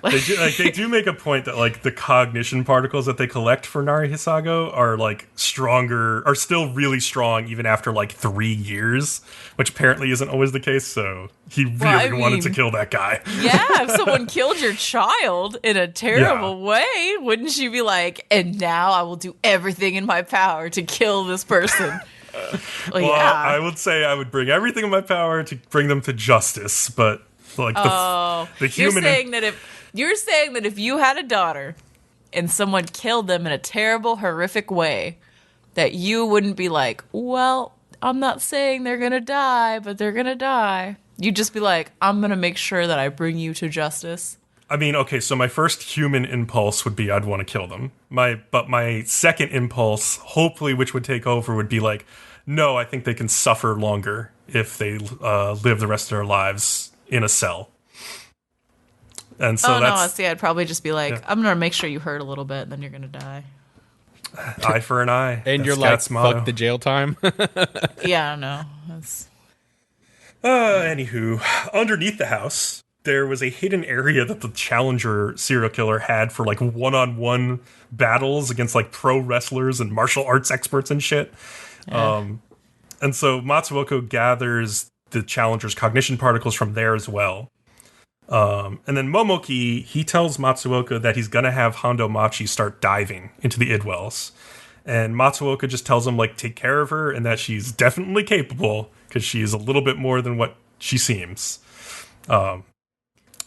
They do make a point that like the cognition particles that they collect for Narihisago are like stronger, are still really strong even after like 3 years, which apparently isn't always the case. So he really wanted to kill that guy. Yeah, if someone killed your child in a terrible way, wouldn't you be like, and now I will do everything in my power to kill this person? Well, yeah. I would say I would bring everything in my power to bring them to justice, but like the human. You're saying that if you had a daughter and someone killed them in a terrible, horrific way, that you wouldn't be like, well, I'm not saying they're going to die, but they're going to die. You'd just be like, I'm going to make sure that I bring you to justice. I mean, okay, so my first human impulse would be I'd want to kill them. But my second impulse, hopefully, which would take over, would be like, no, I think they can suffer longer if they live the rest of their lives in a cell. And so I'd probably just be like, I'm going to make sure you hurt a little bit, and then you're going to die. Eye for an eye. And you're like, fuck the jail time. Yeah, I don't know. Anywho, underneath the house, there was a hidden area that the Challenger serial killer had for like one-on-one battles against like pro wrestlers and martial arts experts and shit. Yeah. And so Matsuoka gathers the Challenger's cognition particles from there as well. And then Momoki, he tells Matsuoka that he's going to have Hondo Machi start diving into the Idwells. And Matsuoka just tells him, like, take care of her and that she's definitely capable because she's a little bit more than what she seems.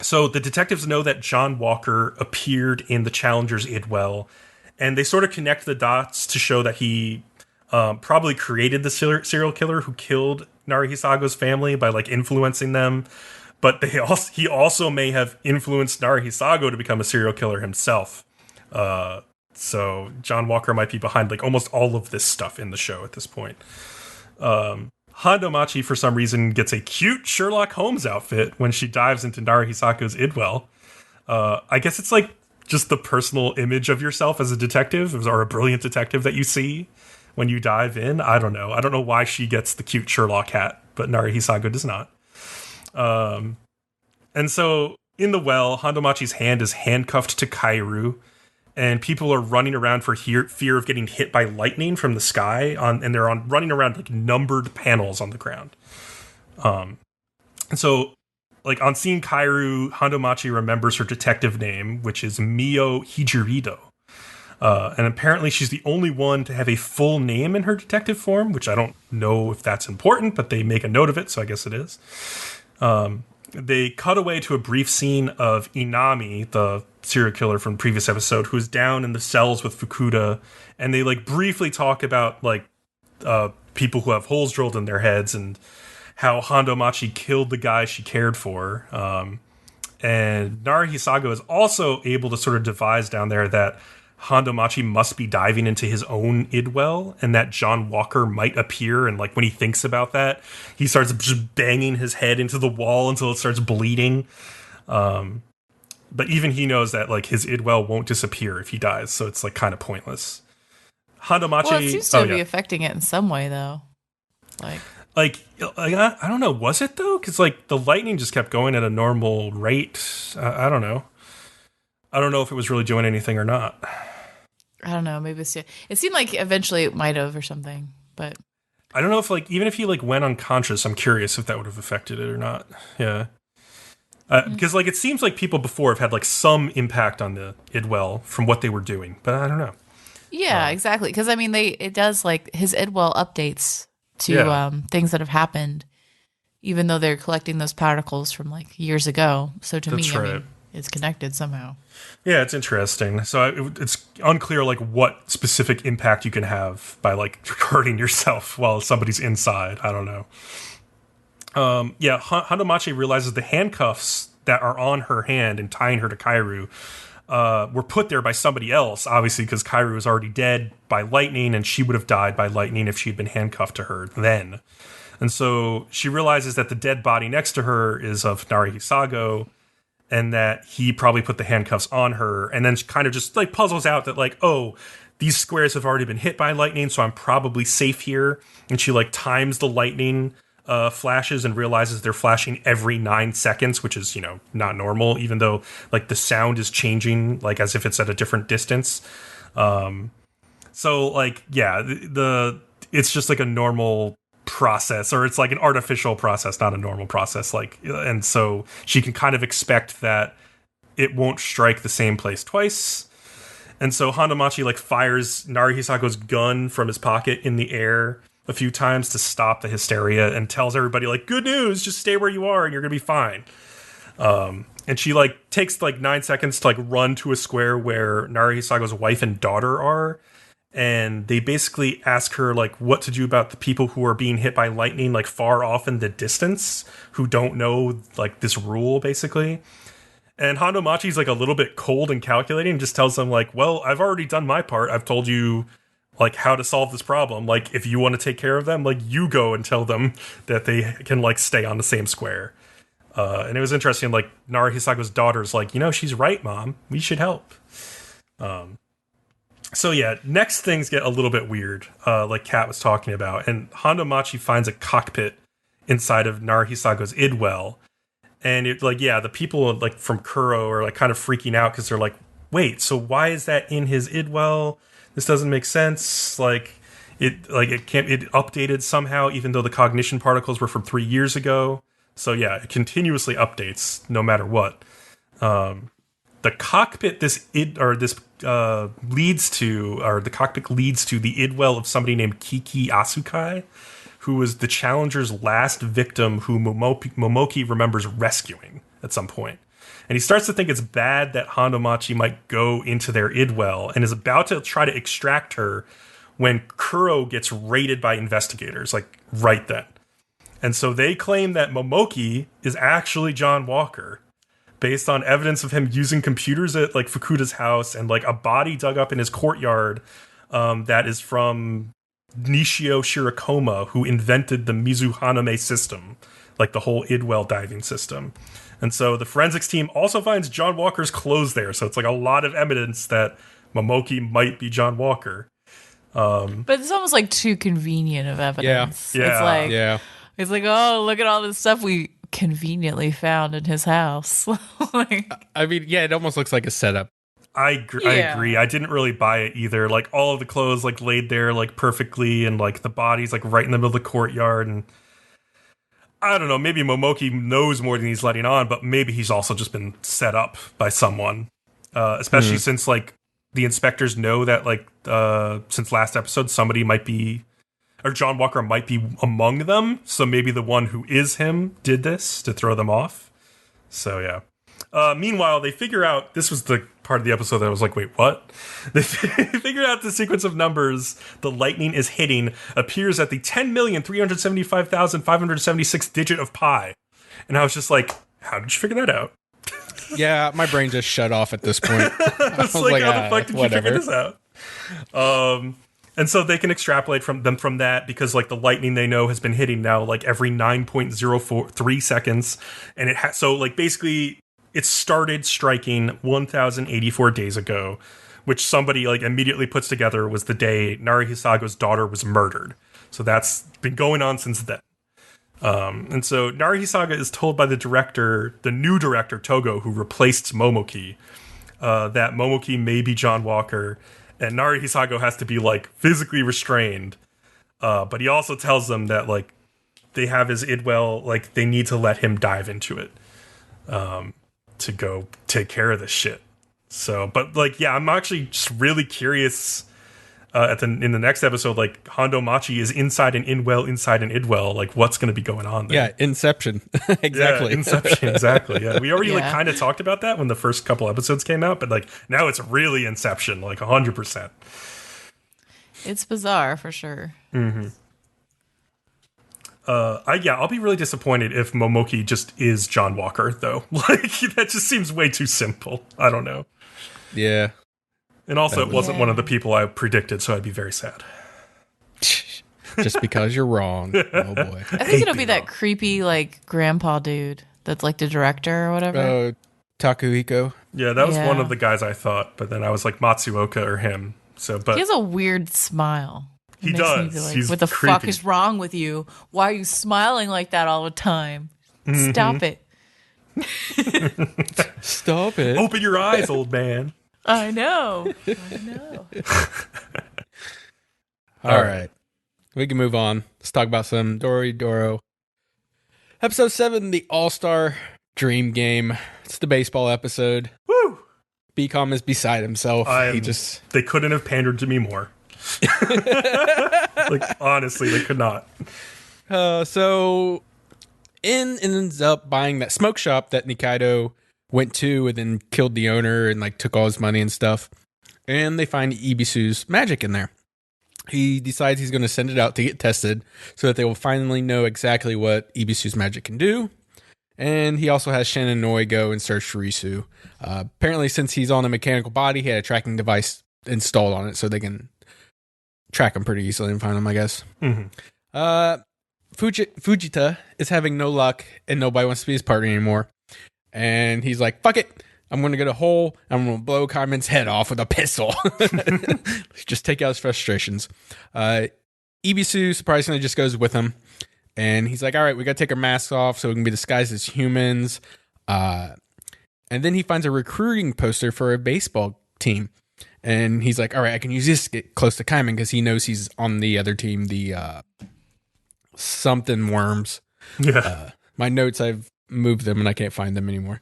So the detectives know that John Walker appeared in the Challenger's Idwell, and they sort of connect the dots to show that he probably created the serial killer who killed Narihisago's family by, like, influencing them. But he also may have influenced Narihisago to become a serial killer himself. So John Walker might be behind like almost all of this stuff in the show at this point. Hondo Machi, for some reason, gets a cute Sherlock Holmes outfit when she dives into Narihisago's Idwell. I guess it's like just the personal image of yourself as a detective or a brilliant detective that you see when you dive in. I don't know. I don't know why she gets the cute Sherlock hat, but Narihisago does not. And so in the well, Hondomachi's hand is handcuffed to Kaoru, and people are running around for fear of getting hit by lightning from the sky, and they're running around like numbered panels on the ground. And so, like, on seeing Kaoru, Hondomachi remembers her detective name, which is Mio Hijirido. And apparently she's the only one to have a full name in her detective form, which I don't know if that's important, but they make a note of it, so I guess it is. They cut away to a brief scene of Inami, the serial killer from the previous episode, who's down in the cells with Fukuda, and they like briefly talk about like people who have holes drilled in their heads and how Hondomachi killed the guy she cared for. And Narahisago is also able to sort of devise down there that Hondomachi must be diving into his own idwell, and that John Walker might appear, and like when he thinks about that, he starts just banging his head into the wall until it starts bleeding. But even he knows that like his idwell won't disappear if he dies, so it's like kind of pointless. Hondomachi, well, it seems to be affecting it in some way, though. Like I don't know, was it though? Because like the lightning just kept going at a normal rate. I don't know. I don't know if it was really doing anything or not. I don't know. Maybe it seemed like eventually it might have or something, but I don't know if like even if he like went unconscious, I'm curious if that would have affected it or not. Yeah, because like it seems like people before have had like some impact on the idwell from what they were doing, but I don't know. Yeah, exactly. Because I mean, it does like his idwell updates to things that have happened, even though they're collecting those particles from like years ago. So to That's me, right. I mean, it's connected somehow. Yeah, it's interesting. So it's unclear like what specific impact you can have by like hurting yourself while somebody's inside. I don't know. Hondomachi realizes the handcuffs that are on her hand and tying her to Kaoru were put there by somebody else, obviously because Kaoru was already dead by lightning, and she would have died by lightning if she had been handcuffed to her then. And so she realizes that the dead body next to her is of Narahisago, and that he probably put the handcuffs on her, and then she kind of just like puzzles out that like, oh, these squares have already been hit by lightning, so I'm probably safe here. And she like times the lightning flashes and realizes they're flashing every 9 seconds, which is, you know, not normal, even though like the sound is changing like as if it's at a different distance. So like, yeah, it's just like a normal process, or it's like an artificial process, not a normal process, like, and so she can kind of expect that it won't strike the same place twice. And so Hondomachi like fires Narahisago's gun from his pocket in the air a few times to stop the hysteria, and tells everybody like, good news, just stay where you are and you're gonna be fine. And she like takes like 9 seconds to like run to a square where Narahisago's wife and daughter are, and they basically ask her like what to do about the people who are being hit by lightning like far off in the distance, who don't know like this rule basically. And Hondomachi's like a little bit cold and calculating, and just tells them like, well, I've already done my part. I've told you like how to solve this problem. Like if you want to take care of them, like you go and tell them that they can like stay on the same square. And it was interesting, like Narahisago's daughter's like, you know, she's right, Mom. We should help. So yeah, next things get a little bit weird, like Kat was talking about, and Hondomachi finds a cockpit inside of Narahisago's idwell, and it like, yeah, the people like from Kuro are like kind of freaking out because they're like, wait, so why is that in his idwell? This doesn't make sense. Like it updated somehow, even though the cognition particles were from 3 years ago. So yeah, it continuously updates no matter what. The cockpit leads to the idwell of somebody named Kiki Asukai, who was the Challenger's last victim, who Momoki remembers rescuing at some point. And he starts to think it's bad that Hondomachi might go into their idwell, and is about to try to extract her when Kuro gets raided by investigators, like right then. And so they claim that Momoki is actually John Walker, based on evidence of him using computers at like Fukuda's house, and like a body dug up in his courtyard that is from Nishio Shirokoma, who invented the Mizuhaname system, like the whole idwell diving system. And so the forensics team also finds John Walker's clothes there, so it's like a lot of evidence that Momoki might be John Walker. But it's almost like too convenient of evidence. Yeah. It's like, oh, look at all this stuff we conveniently found in his house. Like, I mean, yeah, it almost looks like a setup. I agree. I didn't really buy it either. Like all of the clothes like laid there like perfectly, and like the bodies like right in the middle of the courtyard. And I don't know, maybe Momoki knows more than he's letting on, but maybe he's also just been set up by someone. Especially since like the inspectors know that like since last episode somebody might be, or John Walker might be among them. So maybe the one who is him did this to throw them off. So yeah. Meanwhile, they figure out, this was the part of the episode that I was like, wait, what? They figured out the sequence of numbers the lightning is hitting appears at the 10,375,576 digit of pi. And I was just like, how did you figure that out? Yeah, my brain just shut off at this point. I was like, how the fuck did you figure this out? And so they can extrapolate from that because like the lightning they know has been hitting now like every 9.043 seconds. And it so like basically it started striking 1,084 days ago, which somebody like immediately puts together was the day Narihisago's daughter was murdered. So that's been going on since then. And so Narihisaga is told by the new director, Togo, who replaced Momoki, that Momoki may be John Walker, and Narihisago has to be, like, physically restrained. But he also tells them that, like, they have his idwell, like, they need to let him dive into it to go take care of this shit. So, but, like, yeah, I'm actually just really curious in the next episode, like Hondo Machi is inside an inwell, inside an idwell. Like, what's going to be going on there? Yeah, Inception. Exactly. Yeah, Inception, exactly. Yeah, we already like kind of talked about that when the first couple episodes came out, but like now it's really Inception, like 100%. It's bizarre for sure. Mm-hmm. I'll be really disappointed if Momoki just is John Walker, though. Like, that just seems way too simple. I don't know. Yeah. And also, it wasn't one of the people I predicted, so I'd be very sad. Just because you're wrong. Oh, boy. I think it'll be that creepy, like, grandpa dude that's, like, the director or whatever. Oh, Takuhiko. Yeah, that was one of the guys I thought, but then I was like, Matsuoka or him. So, but he has a weird smile. He does. Like, He's what the creepy. fuck is wrong with you? Why are you smiling like that all the time? Mm-hmm. Stop it. Stop it. Open your eyes, old man. I know. All right. We can move on. Let's talk about some Dorohedoro. Episode 7, the All-Star Dream Game. It's the baseball episode. Woo! Bcom is beside himself. They couldn't have pandered to me more. Like, honestly, they could not. So, ends up buying that smoke shop that Nikaido went to and then killed the owner and like took all his money and stuff. And they find Ibisu's magic in there. He decides he's going to send it out to get tested so that they will finally know exactly what Ibisu's magic can do. And he also has Shannon Noi go and search for Isu. Apparently, since he's on a mechanical body, he had a tracking device installed on it so they can track him pretty easily and find him, I guess. Mm-hmm. Fujita is having no luck and nobody wants to be his partner anymore. And he's like, fuck it. I'm going to get a hole. I'm going to blow Kaiman's head off with a pistol. Just take out his frustrations. Ibisu surprisingly just goes with him. And he's like, all right, we got to take our masks off so we can be disguised as humans. And then he finds a recruiting poster for a baseball team. And he's like, all right, I can use this to get close to Kaiman because he knows he's on the other team, the something worms. Yeah. My notes, I've moved them and I can't find them anymore.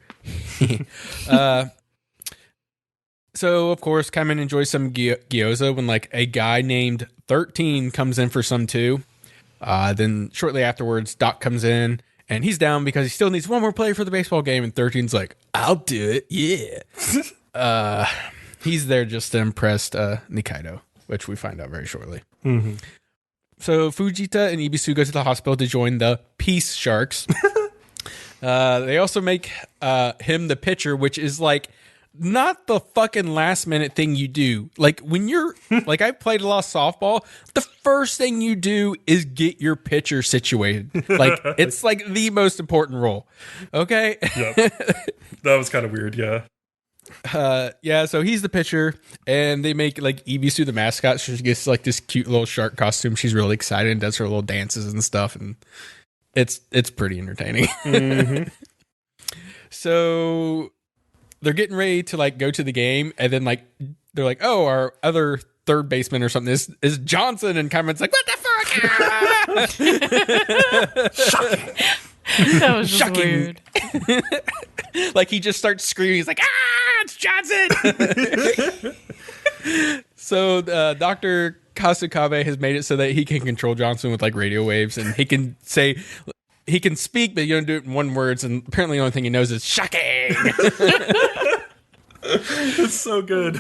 So, of course, Kaiman enjoys some gyoza when like a guy named 13 comes in for some too. Then shortly afterwards, Doc comes in and he's down because he still needs one more player for the baseball game. And 13's like, I'll do it. Yeah. He's there just to impress Nikaido, which we find out very shortly. Mm-hmm. So Fujita and Ibisu go to the hospital to join the Peace Sharks. They also make him the pitcher, which is like not the fucking last minute thing you do. Like when you're like, I played a lot of softball. The first thing you do is get your pitcher situated. Like it's like the most important role. Okay. Yep. That was kind of weird. Yeah. Yeah, so he's the pitcher, and they make like Ibisu the mascot. She gets like this cute little shark costume. She's really excited and does her little dances and stuff. And it's pretty entertaining. So they're getting ready to like go to the game, and then like they're like, oh, our other third baseman or something is Johnson, and Kaiman's like, what the fuck? Shocking. That was just weird. Like he just starts screaming. He's like, it's Johnson. So Dr. Kasukabe has made it so that he can control Johnson with like radio waves, and he can speak, but you don't do it in one words. And apparently the only thing he knows is shocking. It's so good.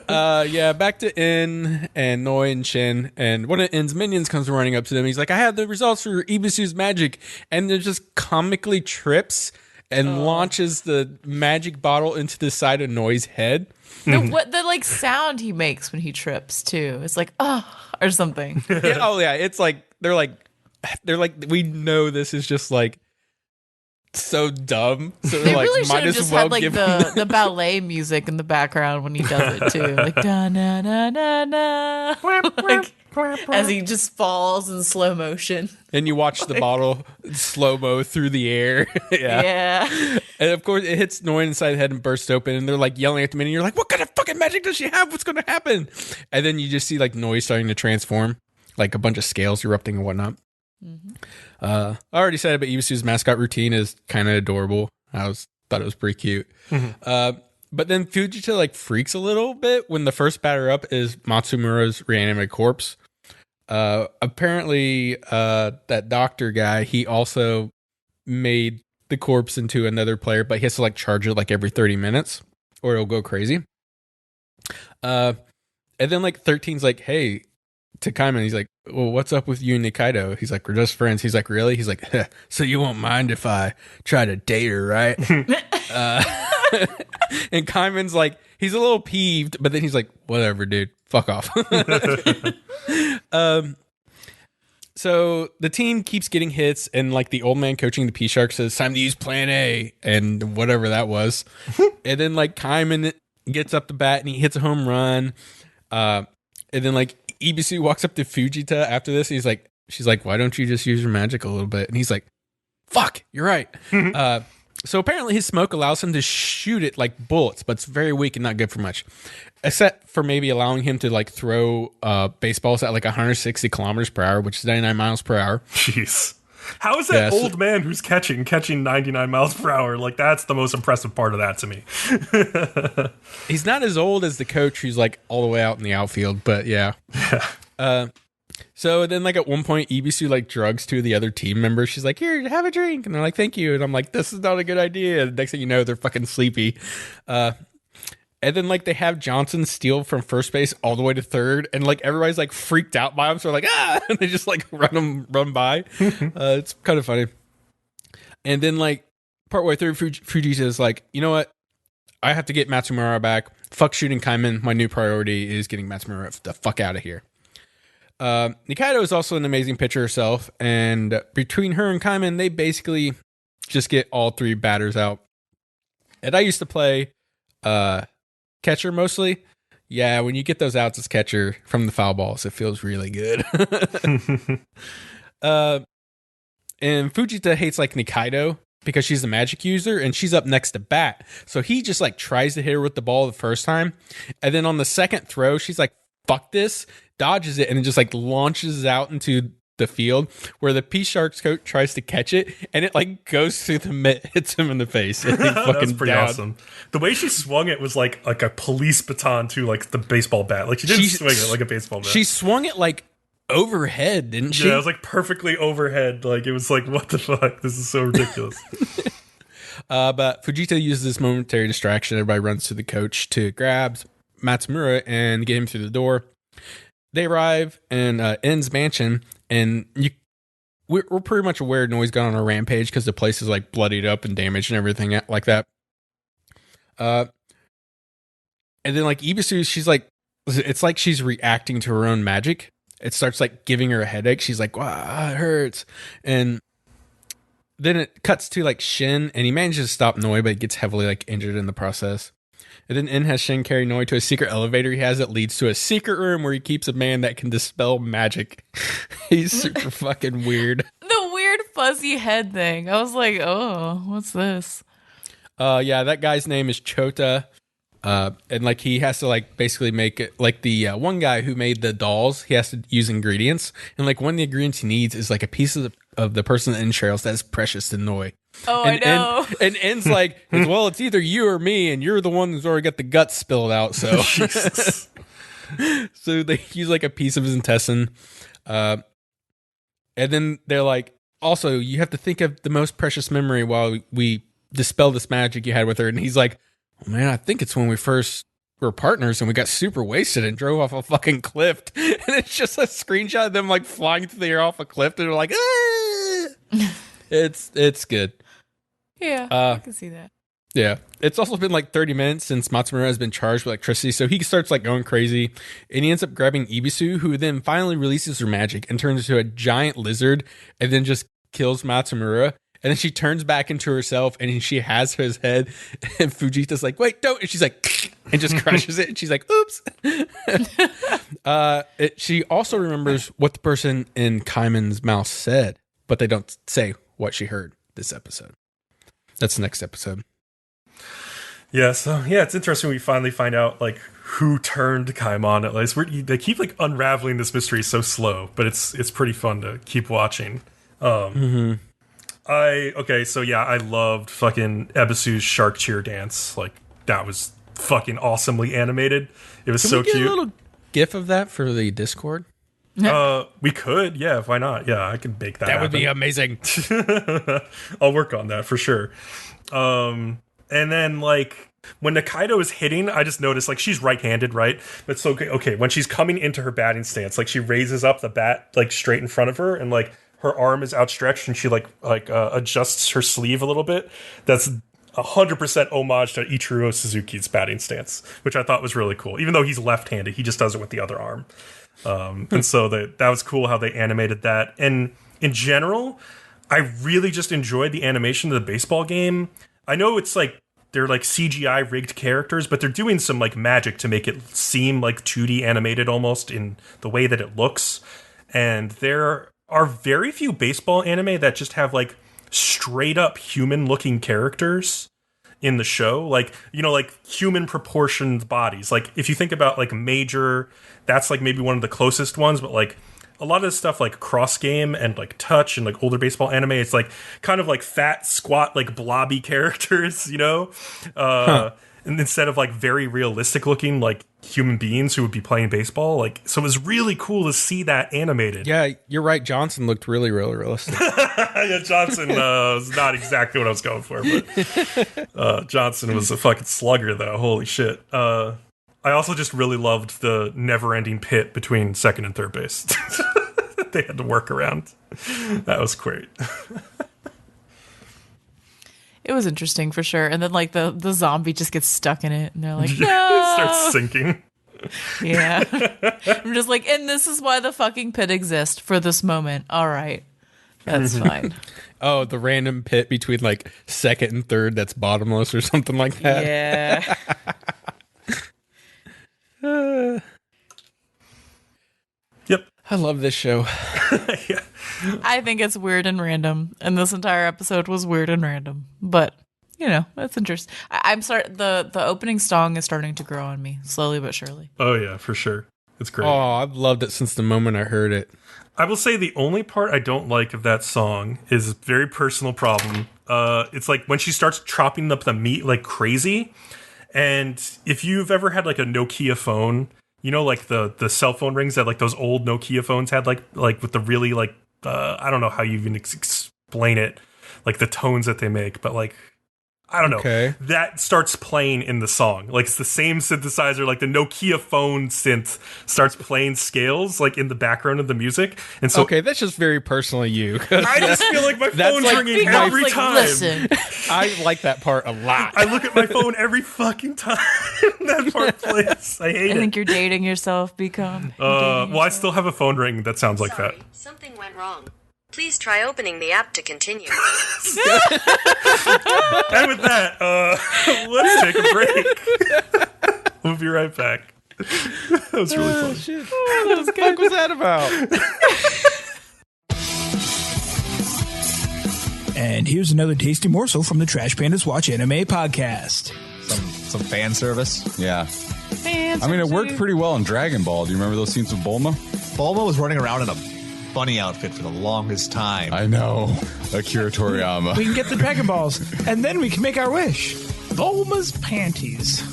Back to In and Noi and Shin, and one of In's minions comes running up to them. He's like, I have the results for Ibisu's magic, and it just comically trips and launches the magic bottle into the side of Noi's head. The like sound he makes when he trips too. It's like or something. It's like they're like we know this is just like so dumb. So They like really should might have as just well had like give the ballet music in the background when he does it too, like da na na na na, like, as he just falls in slow motion. And you watch the bottle slow mo through the air. Yeah. And of course it hits Noi inside the head and bursts open, and they're like yelling at the minute. You're like, what kind of fucking magic does she have? What's going to happen? And then you just see like Noi starting to transform, like a bunch of scales erupting and whatnot. I already said it, but Ibisu's mascot routine is kind of adorable. Thought it was pretty cute. But then Fujita like freaks a little bit when the first batter up is Matsumura's reanimated corpse. Apparently, that doctor guy, he also made the corpse into another player, but he has to like charge it like every 30 minutes or it'll go crazy. And then like 13's like, hey, to Kaiman, he's like, well, what's up with you and Nikaido? He's like, we're just friends. He's like, really? He's like, so you won't mind if I try to date her, right? And Kaiman's like, he's a little peeved, but then he's like, whatever, dude, fuck off. So the team keeps getting hits, and like the old man coaching the P-Shark says, time to use plan A, and whatever that was. And then like Kaiman gets up the bat and he hits a home run. And then like Ibisu walks up to Fujita after this. She's like, why don't you just use your magic a little bit? And he's like, fuck, you're right. So apparently his smoke allows him to shoot it like bullets, but it's very weak and not good for much. Except for maybe allowing him to like throw baseballs at like 160 kilometers per hour, which is 99 miles per hour. Jeez. How is that old man who's catching 99 miles per hour? Like, that's the most impressive part of that to me. He's not as old as the coach who's like all the way out in the outfield, but yeah. So then like at one point, Ibisu like drugs two of the other team members. She's like, here, have a drink. And they're like, thank you. And I'm like, this is not a good idea. The next thing you know, they're fucking sleepy. And then like they have Johnson steal from first base all the way to third, and like everybody's like freaked out by him, so they're like, and they just like run by. It's kind of funny. And then like partway through, Fujita is like, you know what? I have to get Matsumura back. Fuck shooting Kaiman. My new priority is getting Matsumura the fuck out of here. Nikaido is also an amazing pitcher herself, and between her and Kaiman, they basically just get all three batters out. And I used to play catcher mostly. Yeah, when you get those outs as catcher from the foul balls, it feels really good. And Fujita hates like Nikaido because she's a magic user and she's up next to bat. So he just like tries to hit her with the ball the first time. And then on the second throw, she's like, fuck this, dodges it, and then just like launches out into the field where the P-Sharks coach tries to catch it, and it like goes through the mitt, hits him in the face. And That's pretty awesome. The way she swung it was like a police baton to like the baseball bat. Like she didn't swing it like a baseball bat. She swung it like overhead, didn't she? Yeah, it was like perfectly overhead. Like it was like, what the fuck? This is so ridiculous. But Fujita uses this momentary distraction. Everybody runs to the coach to grab Matsumura and get him through the door. They arrive in En's mansion, and we're pretty much aware Noi's gone on a rampage because the place is like bloodied up and damaged and everything like that. And then like Ibisu, she's like, it's like she's reacting to her own magic. It starts like giving her a headache. She's like, wow, it hurts. And then it cuts to like Shin, and he manages to stop Noi, but he gets heavily like injured in the process. And then En has Shin carry Noi to a secret elevator he has that leads to a secret room where he keeps a man that can dispel magic. He's super fucking weird. The weird fuzzy head thing. I was like, oh, what's this? Yeah, that guy's name is Chota. And like he has to like basically make it like the one guy who made the dolls. He has to use ingredients, and like one of the ingredients he needs is like a piece of the person's entrails that's precious to Noi. Oh, and, I know. And ends like, well, it's either you or me, and you're the one who's already got the guts spilled out. So, so they use like a piece of his intestine, and then they're like, also you have to think of the most precious memory while we dispel this magic you had with her, and he's like, man, I think it's when we first were partners and we got super wasted and drove off a fucking cliff. And it's just a screenshot of them like flying through the air off a cliff. And they're like, ah! It's good. Yeah, I can see that. Yeah. It's also been like 30 minutes since Matsumura has been charged with electricity. So he starts like going crazy and he ends up grabbing Ibisu, who then finally releases her magic and turns into a giant lizard and then just kills Matsumura. And then she turns back into herself and she has his head. And Fujita's like, wait, don't. And she's like, and just crushes it. And she's like, oops. She also remembers what the person in Kaiman's mouth said, but they don't say what she heard this episode. That's the next episode. Yeah, so yeah, it's interesting we finally find out like who turned Kaimon at least. They keep like unraveling this mystery so slow, but it's pretty fun to keep watching. I loved fucking Ebisu's shark cheer dance. Like that was fucking awesomely animated. It was so cute. A little GIF of that for the Discord. We could, yeah. Why not? Yeah, I could make that. That would be amazing. I'll work on that for sure. And then like when Nikaido is hitting, I just noticed like she's right-handed, right? But so okay, when she's coming into her batting stance, like she raises up the bat like straight in front of her, and like her arm is outstretched and she adjusts her sleeve a little bit. That's 100% homage to Ichiro Suzuki's batting stance, which I thought was really cool. Even though he's left-handed, he just does it with the other arm. And so that was cool how they animated that. And in general, I really just enjoyed the animation of the baseball game. I know it's like they're like CGI rigged characters, but they're doing some like magic to make it seem like 2D animated almost in the way that it looks. And there are very few baseball anime that just have like straight up human looking characters in the show, like, you know, like human proportioned bodies. Like if you think about like Major, that's like maybe one of the closest ones, but like a lot of the stuff like Cross Game and like Touch and like older baseball anime, it's like kind of like fat, squat, like blobby characters, you know? And instead of like very realistic looking like human beings who would be playing baseball, like, so it was really cool to see that animated. Yeah, you're right. Johnson looked really realistic. Yeah, Johnson was not exactly what I was going for, but Johnson was a fucking slugger though. Holy shit. I also just really loved the never-ending pit between second and third base. They had to work around. That was great. It was interesting for sure. And then like the zombie just gets stuck in it and they're like, no! It starts sinking. Yeah. I'm just like, and this is why the fucking pit exists for this moment. All right. That's fine. Oh, the random pit between like second and third that's bottomless or something like that. Yeah. Yep. I love this show. Yeah. I think it's weird and random, and this entire episode was weird and random. But you know, that's interesting. I'm sorry. The opening song is starting to grow on me slowly but surely. Oh yeah, for sure. It's great. Oh, I've loved it since the moment I heard it. I will say the only part I don't like of that song is a very personal problem. It's like when she starts chopping up the meat like crazy. And if you've ever had like a Nokia phone, you know, like the cell phone rings that like those old Nokia phones had, like with the really like I don't know how you even explain it, like the tones that they make, but like I don't know. Okay. That starts playing in the song. Like it's the same synthesizer, like the Nokia phone synth starts playing scales like in the background of the music. And so okay, that's just very personally you. I just feel like my phone's like ringing every like, time. Listen. I like that part a lot. I look at my phone every fucking time that part plays. I hate I it. think you're dating yourself, Bcom. Well, I still have a phone ring that sounds like that. Something went wrong. Please try opening the app to continue. And with that, let's take a break. We'll be right back. That was really fun. Shit. What the fuck was that about? And here's another tasty morsel from the Trash Pandas Watch Anime podcast. Some fan service. Yeah. I mean, it worked pretty well in Dragon Ball. Do you remember those scenes with Bulma? Bulma was running around in a bunny outfit for the longest time. I know. Akira Toriyama. We can get the Dragon Balls, and then we can make our wish. Bulma's panties.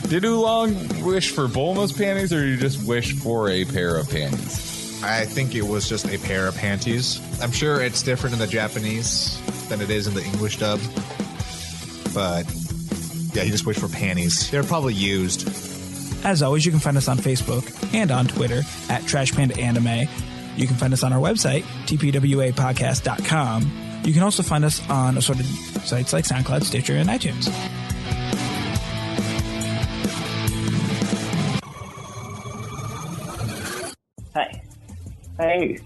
Did Oolong wish for Bulma's panties, or did you just wish for a pair of panties? I think it was just a pair of panties. I'm sure it's different in the Japanese than it is in the English dub. But, yeah, he just wished for panties. They're probably used. As always, you can find us on Facebook and on Twitter at Trash Panda Anime. You can find us on our website, tpwapodcast.com. You can also find us on assorted sites like SoundCloud, Stitcher, and iTunes. Hey,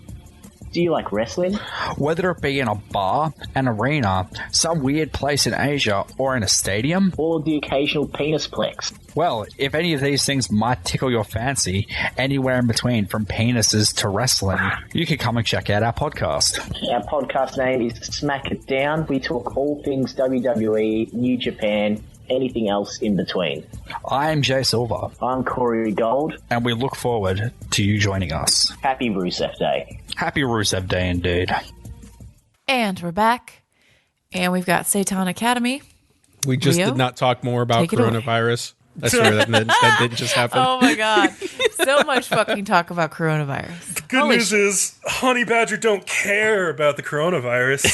do you like wrestling? Whether it be in a bar, an arena, some weird place in Asia, or in a stadium? Or the occasional penisplex? Well, if any of these things might tickle your fancy, anywhere in between from penises to wrestling, you can come and check out our podcast. Our podcast name is Smack It Down. We talk all things WWE, New Japan, anything else in between. I'm Jay Silver. I'm Corey Gold. And we look forward to you joining us. Happy Rusev Day. Happy Rusev Day indeed. And we're back. And we've got Seton Academy. We just did not talk more about coronavirus. I swear that didn't just happen. Oh my god. So much fucking talk about coronavirus. Good news is Honey Badger don't care about the coronavirus.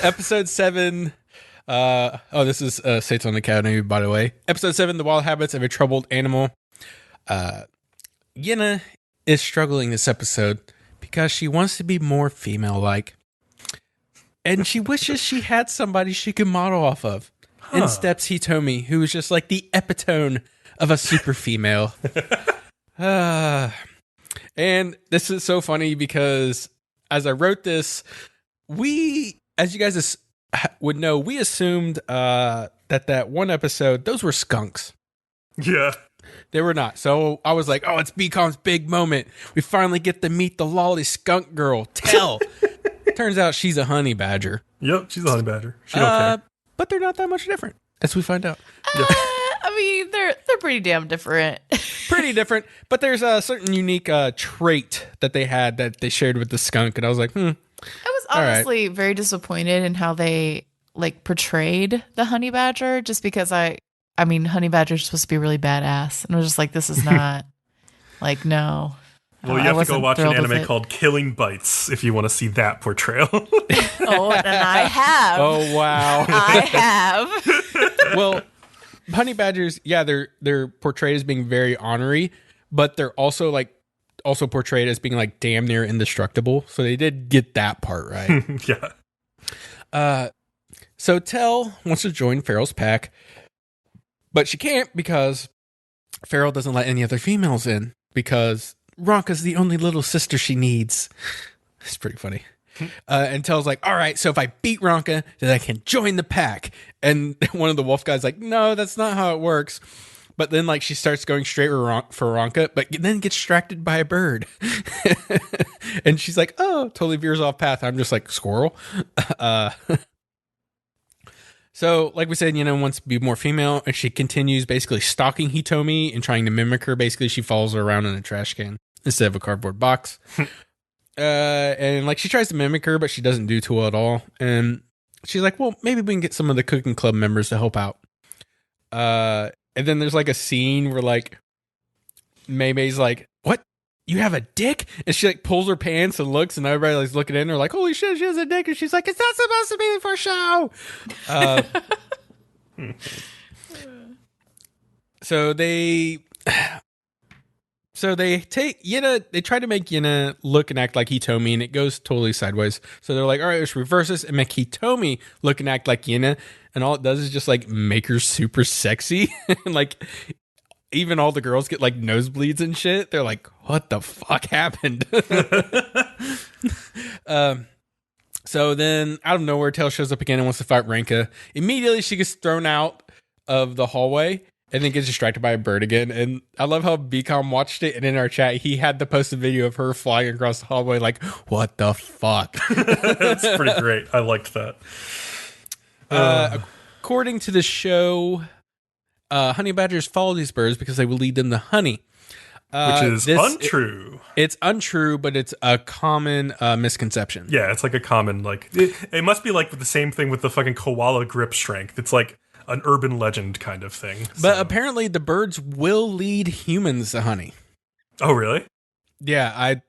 Episode 7. This is Seton Academy, by the way. Episode 7, The Wild Habits of a Troubled Animal. Yena is struggling this episode because she wants to be more female-like. And she wishes she had somebody she could model off of. In steps Hitomi, who is just like the epitome of a super female. And this is so funny because as I wrote this, as you guys would know, we assumed that one episode, those were skunks. Yeah. They were not. So I was like, oh, it's Bcom's big moment. We finally get to meet the lolly skunk girl, Tell. Turns out she's a honey badger. Yep, she's a honey badger. She don't care. But they're not that much different, as we find out. I mean, they're pretty damn different. Pretty different, but there's a certain unique trait that they had that they shared with the skunk, and I was like, I was honestly very disappointed in how they portrayed the honey badger, just because I mean, honey badger's supposed to be really badass, and I was just like, this is not no. Well, you have to go watch an anime called Killing Bites if you want to see that portrayal. Oh, and I have. Oh, wow. I have. Well, honey badgers, yeah, they're portrayed as being very ornery, but they're also portrayed as being damn near indestructible. So they did get that part right. Yeah. So Tell wants to join Farrell's pack, but she can't because Farrell doesn't let any other females in because Ronka's the only little sister she needs. It's pretty funny. And Tell's like, all right, so if I beat Ronka, then I can join the pack. And one of the wolf guys like, no, that's not how it works. But then she starts going straight for Ronka, but then gets distracted by a bird. And she's like, oh, totally veers off path. I'm just like, squirrel. So, like we said, wants to be more female, and she continues basically stalking Hitomi and trying to mimic her. Basically, she follows her around in a trash can instead of a cardboard box. And she tries to mimic her, but she doesn't do too well at all. And she's like, well, maybe we can get some of the cooking club members to help out. And then there's a scene where Mei-Mei's like, what? You have a dick? And she pulls her pants and looks, and everybody's looking in. They're like, holy shit, she has a dick. And she's like, it's not supposed to be for show. So they take Yena, they try to make Yena look and act like Hitomi, and it goes totally sideways. So they're like, all right, let's reverse this and make Hitomi look and act like Yena. And all it does is just make her super sexy. And even all the girls get nosebleeds and shit. They're like, what the fuck happened? So then out of nowhere, Tail shows up again and wants to fight Ranka. Immediately she gets thrown out of the hallway. and then gets distracted by a bird again. And I love how Bcom watched it, and in our chat, he had to post a video of her flying across the hallway like, what the fuck? That's pretty great. I liked that. According to the show, honey badgers follow these birds because they will lead them to honey. Which is untrue. It's untrue, but it's a common misconception. Yeah, it's like a common, like, it must be like the same thing with the fucking koala grip strength. It's like an urban legend kind of thing. But apparently the birds will lead humans to honey. Oh, really? Yeah, I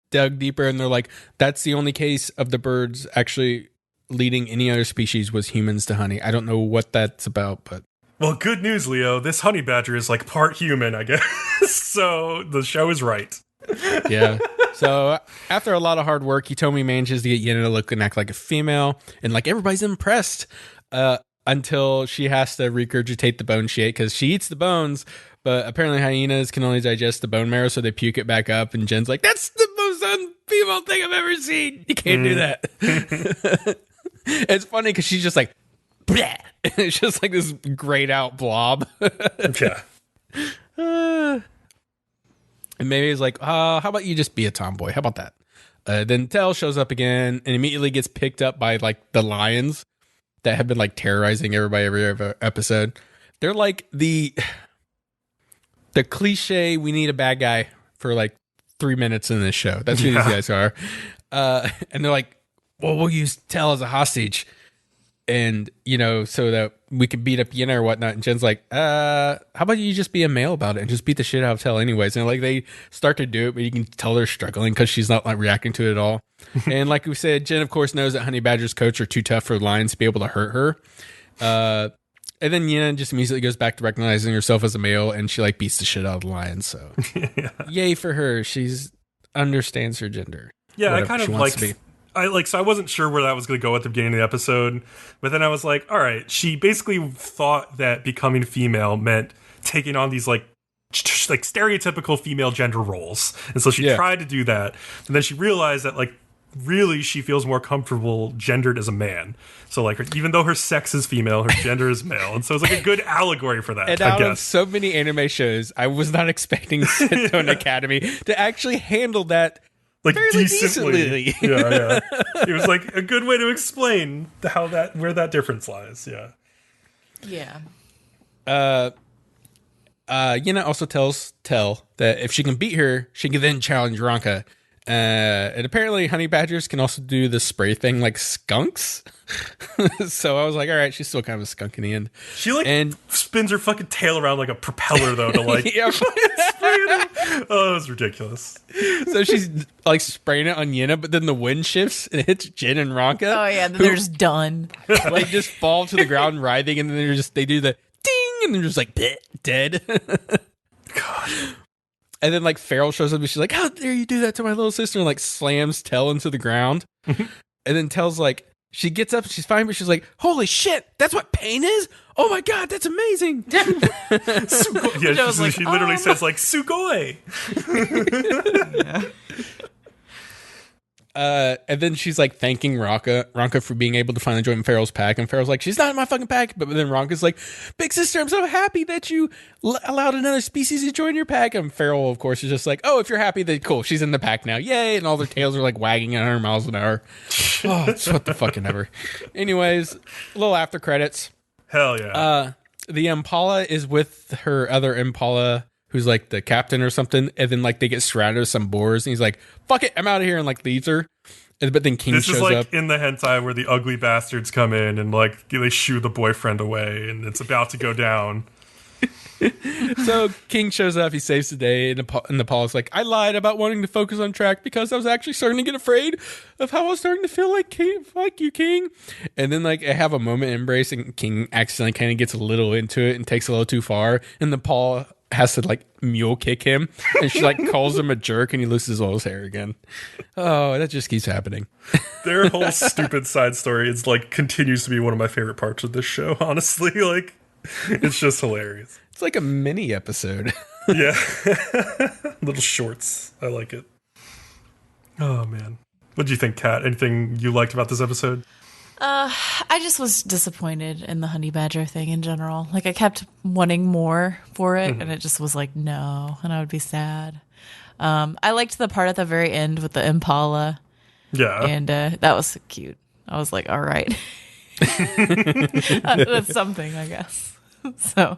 dug deeper and they're like, that's the only case of the birds actually leading any other species was humans to honey. I don't know what that's about, but... Well, good news, Leo. This honey badger is like part human, I guess. So the show is right. Yeah. So after a lot of hard work, Hitomi manages to get Yena to look and act like a female, and like everybody's impressed until she has to regurgitate the bone she ate because she eats the bones, but apparently hyenas can only digest the bone marrow, so they puke it back up. And Jen's like, "That's the most unfemale thing I've ever seen. You can't do that." It's funny because she's just like, bleh. It's just like this grayed out blob. Yeah. And maybe he's like, how about you just be a tomboy? How about that? Then Tell shows up again and immediately gets picked up by like the lions that have been like terrorizing everybody every episode. They're like the cliche, we need a bad guy for like 3 minutes in this show. That's who these guys are. And they're like, well, we'll use Tell as a hostage. And, you know, so that we could beat up Yena or whatnot. And Jen's like, how about you just be a male about it and just beat the shit out of Tell anyways? And like they start to do it, but you can tell they're struggling because she's not like reacting to it at all. And like we said, Jen, of course, knows that Honey Badger's coats are too tough for lions to be able to hurt her. And then Yena just immediately goes back to recognizing herself as a male and she like beats the shit out of the lion. So yay for her. She's understands her gender. Yeah, I kind of like... So I wasn't sure where that was going to go at the beginning of the episode, but then I was like, all right, she basically thought that becoming female meant taking on these like stereotypical female gender roles. And so she tried to do that. And then she realized that like really she feels more comfortable gendered as a man. So like even though her sex is female, her gender is male. And so it's like a good allegory for that. And out of so many anime shows, I was not expecting Seton Academy to actually handle that like decently. Yeah. It was like a good way to explain where that difference lies. Yeah. Yena also tells Tell that if she can beat her, she can then challenge Ranka. And apparently honey badgers can also do the spray thing like skunks. So I was like, all right, she's still kind of a skunk in the end. She spins her fucking tail around like a propeller though to like oh, it was ridiculous. So she's like spraying it on Yena, but then the wind shifts and it hits Jin and Ranka. Oh yeah, then they're just done. Like just fall to the ground writhing, and then they do the ding and they're just like dead. God. And then like Farrell shows up and she's like, how dare you do that to my little sister, and like slams Tell into the ground. And then Tell's like, she gets up and she's fine, but she's like, holy shit, that's what pain is? Oh my god, that's amazing. She literally says like sugoi. And then she's like thanking Ranka for being able to finally join Farrell's pack, and Farrell's like, she's not in my fucking pack. But then Ranka's like, big sister, I'm so happy that you allowed another species to join your pack. And Farrell, of course, is just like, oh, if you're happy, then cool, she's in the pack now, yay. And all their tails are like wagging at 100 miles an hour. Oh, it's what the fucking ever. Anyways, a little after credits. Hell yeah. The Impala is with her other Impala, who's like the captain or something, and then like they get surrounded with some boars, and he's like, fuck it, I'm out of here, and like leaves her. But then King shows up. This is like in the hentai where the ugly bastards come in and like they shoo the boyfriend away, and it's about to go down. So King shows up, he saves the day, and Impala's like, I lied about wanting to focus on track because I was actually starting to get afraid of how I was starting to feel like King. Fuck you, King. And then like I have a moment embrace, and King accidentally kind of gets a little into it and takes a little too far, and Impala has to like mule kick him, and she like calls him a jerk, and he loses all his hair again. Oh, that just keeps happening. Their whole stupid side story is like continues to be one of my favorite parts of this show, honestly. Like it's just hilarious. It's like a mini episode. Yeah. Little shorts. I like it. Oh man. What do you think, Kat? Anything you liked about this episode? I just was disappointed in the honey badger thing in general. Like I kept wanting more for it, and it just was like no, and I would be sad. I liked the part at the very end with the impala. Yeah, and that was cute. I was like, all right, that's something, I guess. So,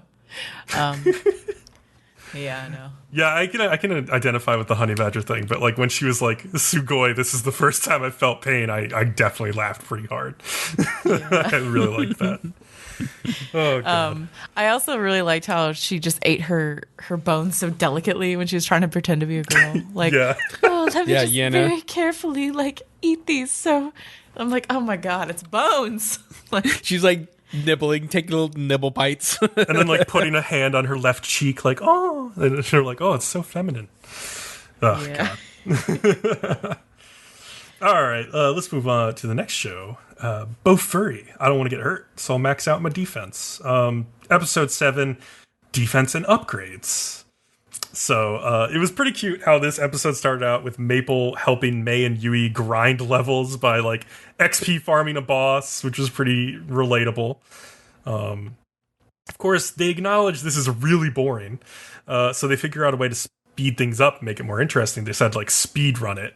yeah, I know. Yeah, I can identify with the honey badger thing, but like when she was like, Sugoi, this is the first time I felt pain, I definitely laughed pretty hard. I really liked that. Oh god. I also really liked how she just ate her bones so delicately when she was trying to pretend to be a girl. Like, oh, let me just very carefully like eat these. So I'm like, oh my god, it's bones. Like she's like nibbling, taking little nibble bites, and then like putting a hand on her left cheek, like oh, and they're like, oh, it's so feminine. Oh god. All right, let's move on to the next show. BOFURI. I don't want to get hurt, so I'll max out my defense. Episode 7, Defense and Upgrades. So it was pretty cute how this episode started out with Maple helping Mei and Yui grind levels by like XP farming a boss, which was pretty relatable. Of course, they acknowledge this is really boring, so they figure out a way to speed things up, make it more interesting. They said like speed run it.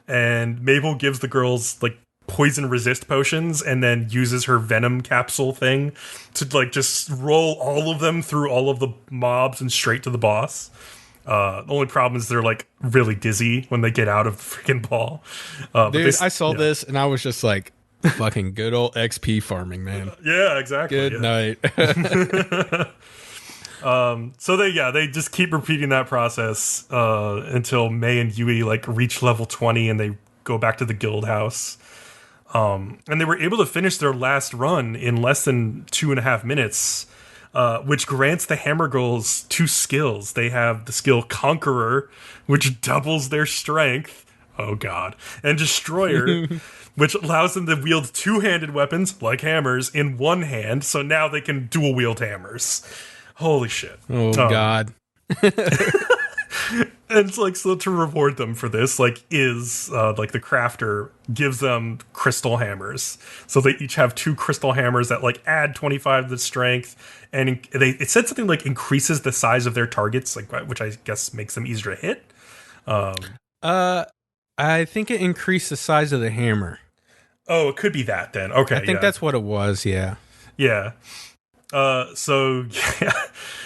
And Mabel gives the girls like poison resist potions and then uses her venom capsule thing to like just roll all of them through all of the mobs and straight to the boss. The only problem is they're like really dizzy when they get out of the freaking ball. Dude, I saw this and I was just like, fucking good old XP farming, man. Yeah, exactly. Good night. So they just keep repeating that process until Mei and Yui like reach level 20 and they go back to the guild house. And they were able to finish their last run in less than 2.5 minutes, which grants the Hammer Girls 2 skills. They have the skill Conqueror, which doubles their strength. Oh god. And Destroyer, which allows them to wield 2-handed weapons, like hammers, in one hand, so now they can dual wield hammers. Holy shit. Oh, God. And it's like, so to reward them for this, like, like the crafter gives them crystal hammers. So they each have 2 crystal hammers that like add 25 to the strength. And it said something like increases the size of their targets, like, which I guess makes them easier to hit. I think it increased the size of the hammer. Oh, it could be that then. Okay. I think that's what it was. Yeah. Yeah.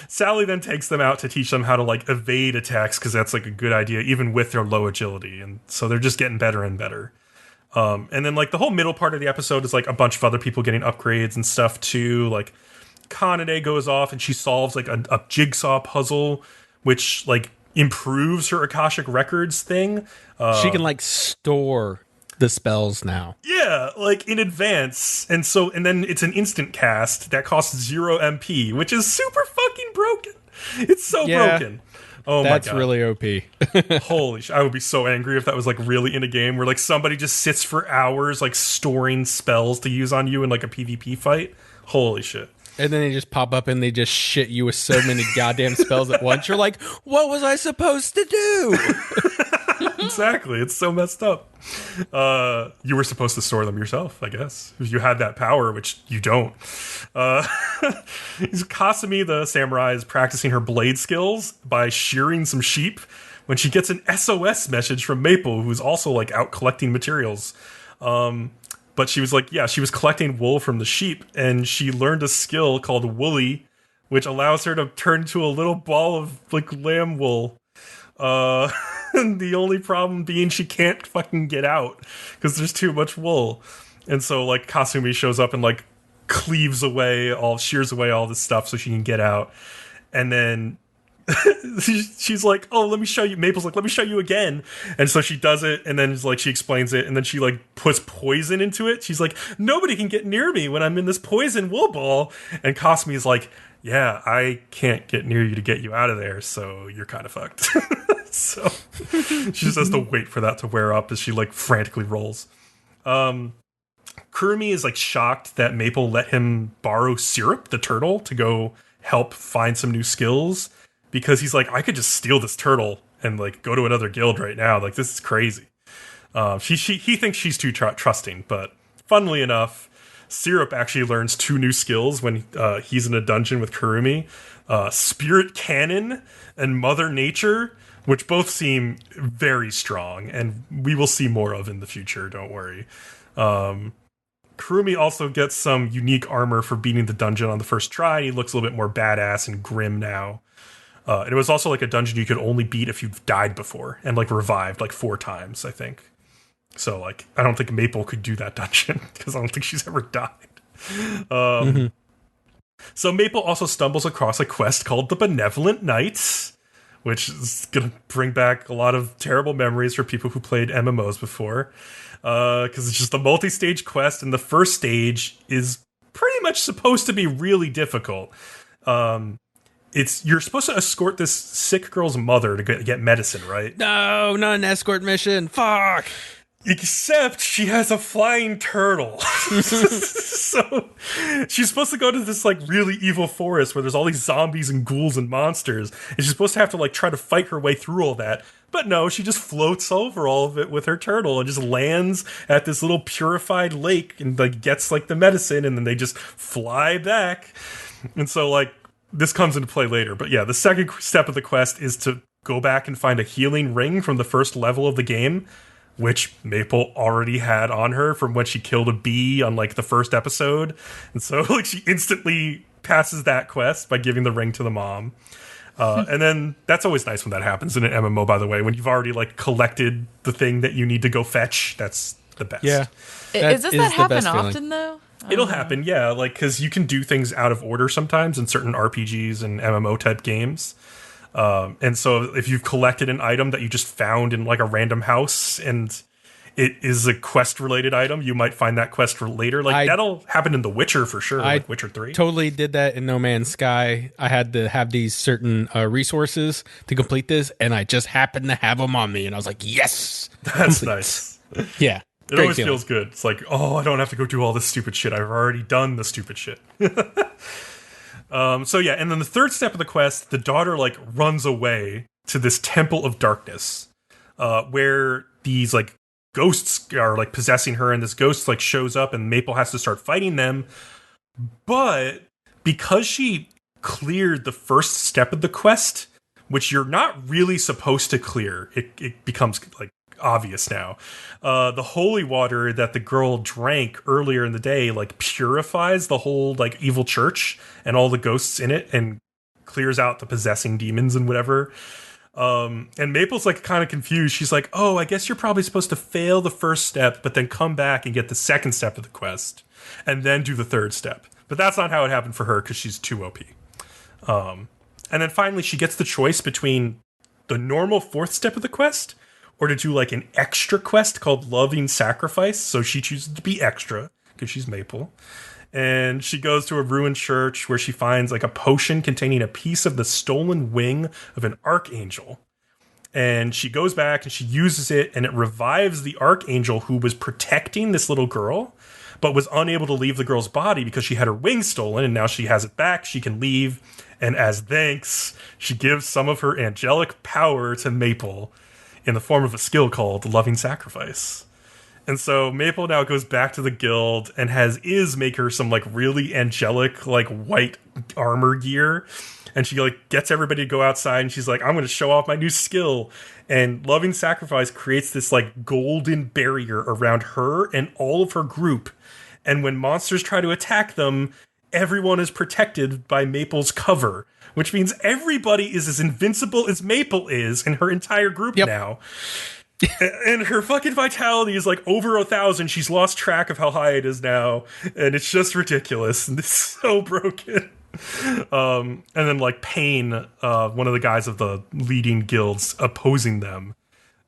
Sally then takes them out to teach them how to like evade attacks, because that's like a good idea even with their low agility, and so they're just getting better and better. And then like the whole middle part of the episode is like a bunch of other people getting upgrades and stuff too. Like Kanade goes off and she solves like a jigsaw puzzle, which like improves her Akashic Records thing. She can like store the spells now. Yeah, like in advance. And then it's an instant cast that costs 0 MP, which is super fucking broken. It's so broken. Oh my god. That's really OP. Holy shit. I would be so angry if that was like really in a game where like somebody just sits for hours like storing spells to use on you in like a PvP fight. Holy shit. And then they just pop up and they just shit you with so many goddamn spells at once. You're like, what was I supposed to do? Exactly. It's so messed up. You were supposed to store them yourself, I guess. If you had that power, which you don't. Kasumi, the samurai, is practicing her blade skills by shearing some sheep when she gets an SOS message from Maple, who's also like out collecting materials. But she was like, she was collecting wool from the sheep, and she learned a skill called Woolly, which allows her to turn into a little ball of like lamb wool. The only problem being she can't fucking get out because there's too much wool. And so like Kasumi shows up and like shears away all this stuff so she can get out. And then she's like, oh, let me show you. Maple's like, let me show you again. And so she does it, and then like she explains it, and then she like puts poison into it. She's like, nobody can get near me when I'm in this poison wool ball. And Kasumi's like, yeah, I can't get near you to get you out of there, so you're kind of fucked. So she just has to wait for that to wear up as she like frantically rolls. Kurumi is like shocked that Maple let him borrow Syrup, the turtle, to go help find some new skills, because he's like, I could just steal this turtle and like go to another guild right now. Like, this is crazy. He thinks she's too trusting, but funnily enough, Syrup actually learns 2 new skills when he's in a dungeon with Kurumi. Spirit Cannon and Mother Nature, which both seem very strong, and we will see more of in the future, don't worry. Kurumi also gets some unique armor for beating the dungeon on the first try. He looks a little bit more badass and grim now. And it was also like a dungeon you could only beat if you've died before and like revived like 4 times, I think. So like, I don't think Maple could do that dungeon because I don't think she's ever died. So Maple also stumbles across a quest called the Benevolent Knights, which is going to bring back a lot of terrible memories for people who played MMOs before. Because it's just a multi-stage quest, and the first stage is pretty much supposed to be really difficult. You're supposed to escort this sick girl's mother to get medicine, right? No, not an escort mission. Fuck. Except she has a flying turtle. So she's supposed to go to this like really evil forest where there's all these zombies and ghouls and monsters, and she's supposed to have to like try to fight her way through all that. But no, she just floats over all of it with her turtle and just lands at this little purified lake and like gets like the medicine, and then they just fly back. And so like this comes into play later. But yeah, the second step of the quest is to go back and find a healing ring from the first level of the game, which Maple already had on her from when she killed a bee on like the first episode. And so like she instantly passes that quest by giving the ring to the mom. And then that's always nice when that happens in an MMO, by the way, when you've already like collected the thing that you need to go fetch. That's the best. Yeah. Does that happen often though? It'll happen, yeah, like because you can do things out of order sometimes in certain RPGs and MMO type games. And so if you've collected an item that you just found in like a random house and it is a quest related item, you might find that quest for later. Like that'll happen in The Witcher for sure, like Witcher 3. Totally did that in No Man's Sky. I had to have these certain resources to complete this, and I just happened to have them on me, and I was like, yes! That's complete. nice. Yeah. It always feels good. It's like, oh, I don't have to go do all this stupid shit. I've already done the stupid shit. So yeah, and then the third step of the quest, the daughter like runs away to this Temple of Darkness, where these like ghosts are like possessing her, and this ghost like shows up, and Maple has to start fighting them. But because she cleared the first step of the quest, which you're not really supposed to clear, it becomes like obvious now. The holy water that the girl drank earlier in the day like purifies the whole like evil church and all the ghosts in it and clears out the possessing demons and whatever. And Maple's like kind of confused. She's like, oh, I guess you're probably supposed to fail the first step but then come back and get the second step of the quest and then do the third step. But that's not how it happened for her because she's too OP. And then finally she gets the choice between the normal fourth step of the quest or to do like an extra quest called Loving Sacrifice. So she chooses to be extra because she's Maple. And she goes to a ruined church where she finds like a potion containing a piece of the stolen wing of an archangel. And she goes back and she uses it, and it revives the archangel who was protecting this little girl, but was unable to leave the girl's body because she had her wing stolen, and now she has it back. She can leave. And as thanks, she gives some of her angelic power to Maple in the form of a skill called Loving Sacrifice. And so Maple now goes back to the guild and has Iz make her some like really angelic like white armor gear. And she like gets everybody to go outside, and she's like, I'm going to show off my new skill. And Loving Sacrifice creates this like golden barrier around her and all of her group. And when monsters try to attack them, everyone is protected by Maple's cover, which means everybody is as invincible as Maple is in her entire group now. And her fucking vitality is like over 1,000. She's lost track of how high it is now, and it's just ridiculous. And it's so broken. And then like Pain, one of the guys of the leading guilds opposing them,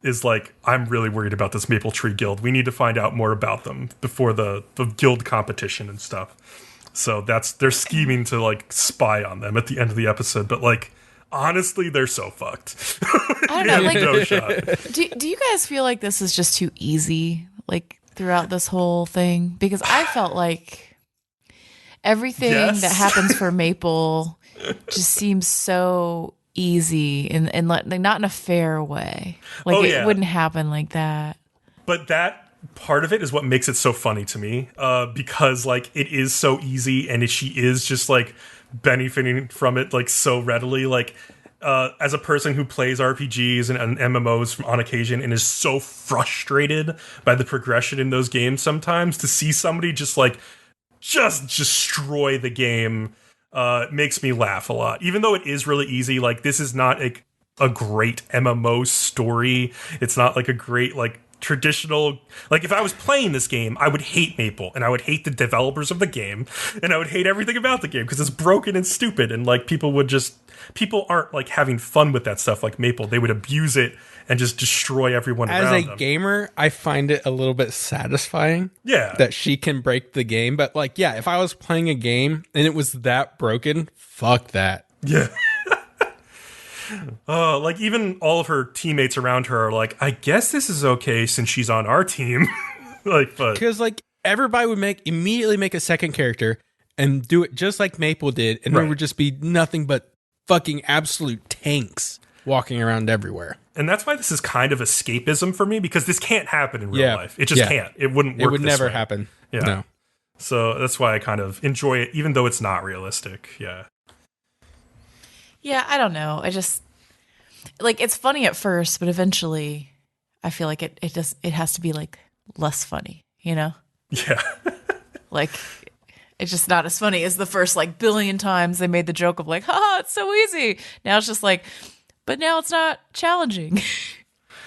is like, I'm really worried about this Maple Tree Guild. We need to find out more about them before the guild competition and stuff. So they're scheming to like spy on them at the end of the episode, but like honestly, they're so fucked. I don't know, like, no shot. Do you guys feel like this is just too easy, like throughout this whole thing? Because I felt like everything that happens for Maple just seems so easy and like not in a fair way. Like it wouldn't happen like that. But that part of it is what makes it so funny to me, because like it is so easy, and she is just like benefiting from it like so readily. Like as a person who plays RPGs and MMOs on occasion and is so frustrated by the progression in those games sometimes, to see somebody just destroy the game makes me laugh a lot. Even though it is really easy, like this is not a great MMO story. It's not like a great like traditional, like if I was playing this game, I would hate Maple, and I would hate the developers of the game, and I would hate everything about the game because it's broken and stupid, and like people aren't like having fun with that stuff like Maple. They would abuse it and just destroy everyone around them. As a gamer, I find it a little bit satisfying. Yeah. That she can break the game. But like, yeah, if I was playing a game and it was that broken, fuck that. Yeah. Like even all of her teammates around her are like, I guess this is okay since she's on our team. Like, but because like everybody would immediately make a second character and do it just like Maple did, and there would just be nothing but fucking absolute tanks walking around everywhere. And that's why this is kind of escapism for me, because this can't happen in real life. It just can't. It wouldn't work. It would never happen. Yeah. No. So that's why I kind of enjoy it, even though it's not realistic. Yeah. Yeah, I don't know. I just like it's funny at first, but eventually I feel like it has to be like less funny, you know? Yeah. Like it's just not as funny as the first like billion times they made the joke of like, haha, it's so easy. Now it's just like, but now it's not challenging.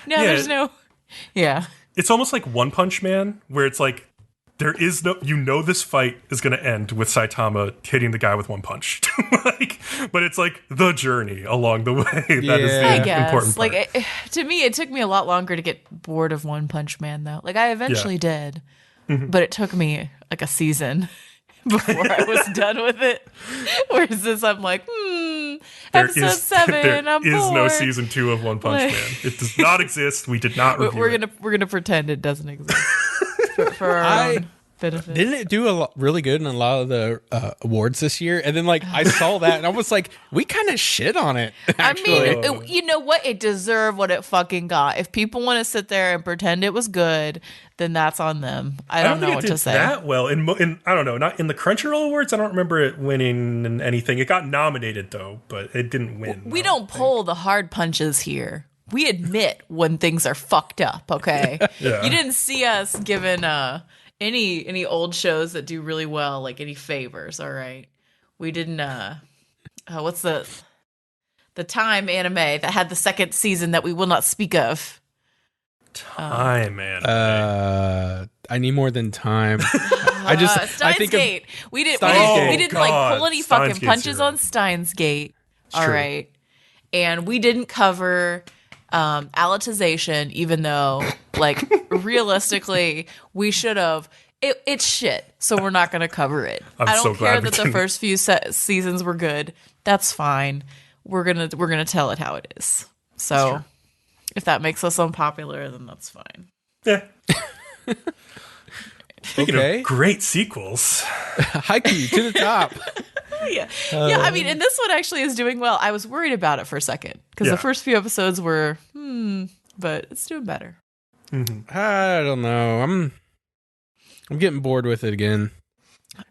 Now there's no It's almost like One Punch Man, where it's like there is no, this fight is going to end with Saitama hitting the guy with one punch. Like, but it's like the journey along the way. That is the important part. Like to me, it took me a lot longer to get bored of One Punch Man, though. Like I eventually did, but it took me like a season before I was done with it. Whereas this, I'm like, episode 7. There is bored. no season 2 of One Punch Man. It does not exist. We did not review it. We're gonna pretend it doesn't exist for our own benefit. Didn't it do really good in a lot of the awards this year? And then like I saw that and I was like, we kind of shit on it. Actually. I mean, you know what? It deserved what it fucking got. If people want to sit there and pretend it was good, then that's on them. I don't know what to say. That well, in I don't know, not in the Crunchyroll Awards. I don't remember it winning in anything. It got nominated though, but it didn't win. We don't pull the hard punches here. We admit when things are fucked up. Okay, Yeah. You didn't see us giving any old shows that do really well like any favors. All right, we didn't. What's the Time anime that had the second season that we will not speak of? Time anime. I need more than time. Steins Gate. We didn't like pull any fucking punches on Steins Gate. All right, and we didn't cover Alicization, even though like realistically we should have. It's shit, so we're not going to cover it. I don't care that the first few seasons were good. That's fine. We're gonna tell it how it is. So if that makes us unpopular, then that's fine. Yeah. Speaking of great sequels, Haikyu to the top. Yeah. I mean, and this one actually is doing well. I was worried about it for a second because the first few episodes were, but it's doing better. Mm-hmm. I don't know. I'm getting bored with it again.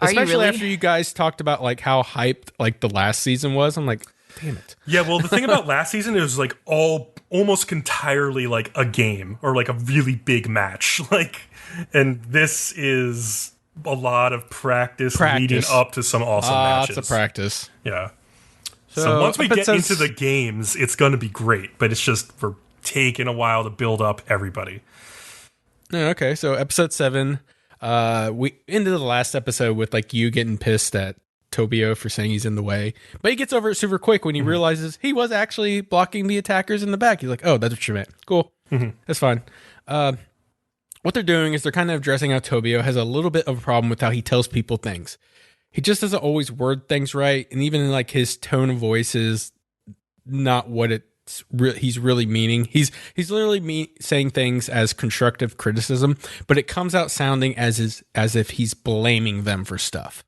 Especially after you guys talked about like how hyped like the last season was. I'm like, damn it. Yeah, well, the thing about last season, it was like almost entirely like a game or like a really big match. Like, and this is a lot of practice leading up to some awesome matches. Lots of practice. Yeah. So once we get into the games, it's going to be great, but it's just we're taking a while to build up everybody. Okay, so episode 7, we ended the last episode with like you getting pissed at Tobio for saying he's in the way, but he gets over it super quick when he realizes he was actually blocking the attackers in the back. He's like, oh, that's what you meant. Cool. That's fine. What they're doing is they're kind of addressing how Tobio has a little bit of a problem with how he tells people things. He just doesn't always word things right, and even like his tone of voice is not what he's really meaning. He's literally saying things as constructive criticism, but it comes out sounding as if he's blaming them for stuff.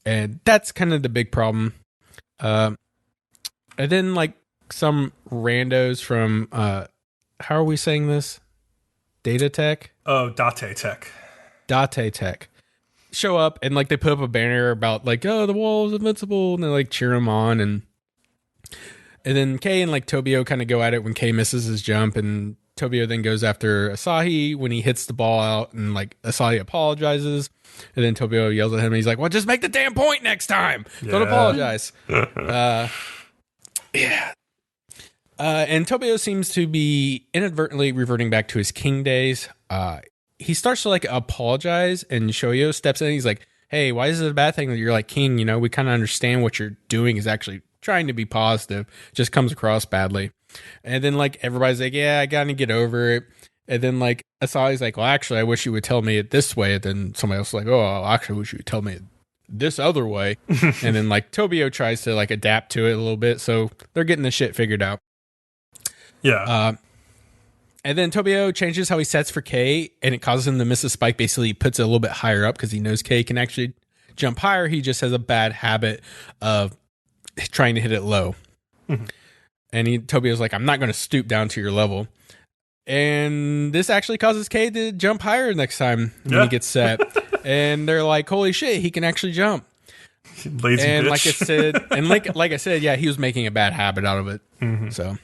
And that's kind of the big problem. And then like some randos from how are we saying this? Data Tech? Oh, Date Tech. Date Tech. Show up and like they put up a banner about like, oh, the wall is invincible, and they like cheer him on, and then Kei and like Tobio kind of go at it when Kei misses his jump, and Tobio then goes after Asahi when he hits the ball out, and like Asahi apologizes, and then Tobio yells at him and he's like, well, just make the damn point next time. Don't apologize. Yeah. And Tobio seems to be inadvertently reverting back to his king days. He starts to like apologize, and Shoyo steps in and he's like, hey, why is it a bad thing that you're like king? You know, we kind of understand what you're doing is actually trying to be positive, just comes across badly. And then like everybody's like, yeah, I gotta get over it. And then like Asahi's like, well, actually, I wish you would tell me it this way. And then somebody else is like, oh, I actually wish you would tell me it this other way. And then like Tobio tries to like adapt to it a little bit, so they're getting the shit figured out. Yeah. And then Tobio changes how he sets for Kei, and it causes him to miss a spike. Basically, he puts it a little bit higher up because he knows Kei can actually jump higher. He just has a bad habit of trying to hit it low. Mm-hmm. And Tobio's like, I'm not going to stoop down to your level. And this actually causes Kei to jump higher next time when he gets set. And they're like, holy shit, he can actually jump. Lazy and bitch. like I said, yeah, he was making a bad habit out of it. Mm-hmm. So.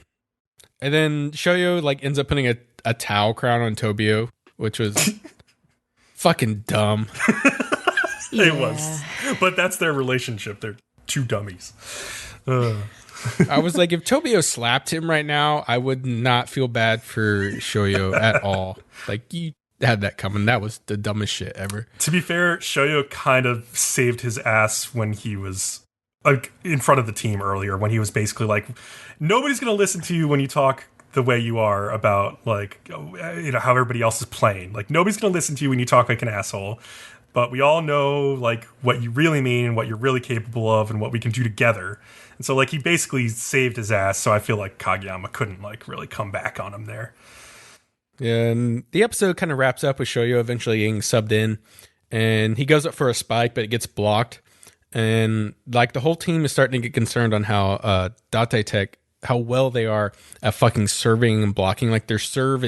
And then Shoyo like ends up putting a towel crown on Tobio, which was fucking dumb. It was. But that's their relationship. They're two dummies. I was like, if Tobio slapped him right now, I would not feel bad for Shoyo at all. Like, you had that coming. That was the dumbest shit ever. To be fair, Shoyo kind of saved his ass when he was like in front of the team earlier, when he was basically like, nobody's going to listen to you when you talk the way you are about like, you know, how everybody else is playing. Like, nobody's going to listen to you when you talk like an asshole, but we all know like what you really mean and what you're really capable of and what we can do together. And so like he basically saved his ass. So I feel like Kageyama couldn't like really come back on him there. Yeah, and the episode kind of wraps up with Shoyo eventually getting subbed in, and he goes up for a spike, but it gets blocked. And like the whole team is starting to get concerned on how Date Tech, how well they are at fucking serving and blocking. Like their serves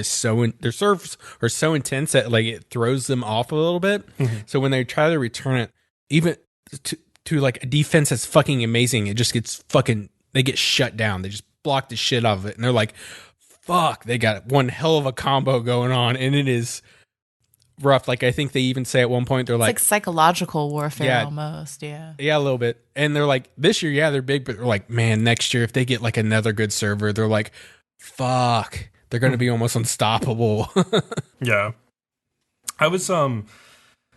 are so intense that like it throws them off a little bit. Mm-hmm. So when they try to return it, even to like a defense that's fucking amazing, it just gets they get shut down. They just block the shit out of it, and they're like, fuck, they got one hell of a combo going on, and it is rough. Like I think they even say at one point they're like psychological warfare almost. Yeah, a little bit. And they're like, this year, they're big, but they're like, man, next year if they get like another good server, they're like, fuck, they're going to be almost unstoppable. Yeah, I was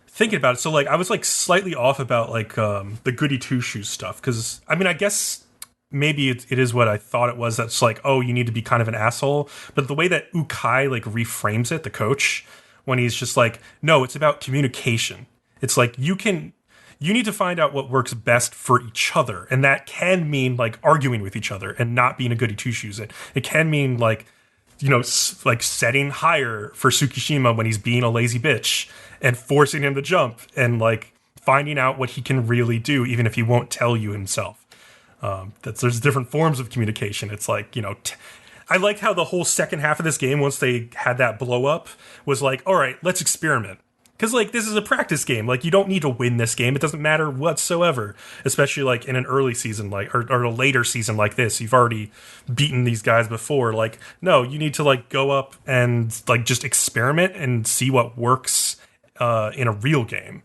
thinking about it. So like I was like slightly off about like the goody two shoes stuff, because I mean I guess maybe it is what I thought it was. That's like, oh, you need to be kind of an asshole. But the way that Ukai like reframes it, the coach, when he's just like, no, it's about communication. It's like you need to find out what works best for each other. And that can mean like arguing with each other and not being a goody two shoes. It can mean like, you know, like setting higher for Tsukishima when he's being a lazy bitch and forcing him to jump and like finding out what he can really do, even if he won't tell you himself. There's different forms of communication. It's like, you know, I liked how the whole second half of this game, once they had that blow up, was like, all right, let's experiment. Because, like, this is a practice game. Like, you don't need to win this game. It doesn't matter whatsoever. Especially, like, in an early season, like, or a later season like this. You've already beaten these guys before. Like, no, you need to, like, go up and, like, just experiment and see what works in a real game.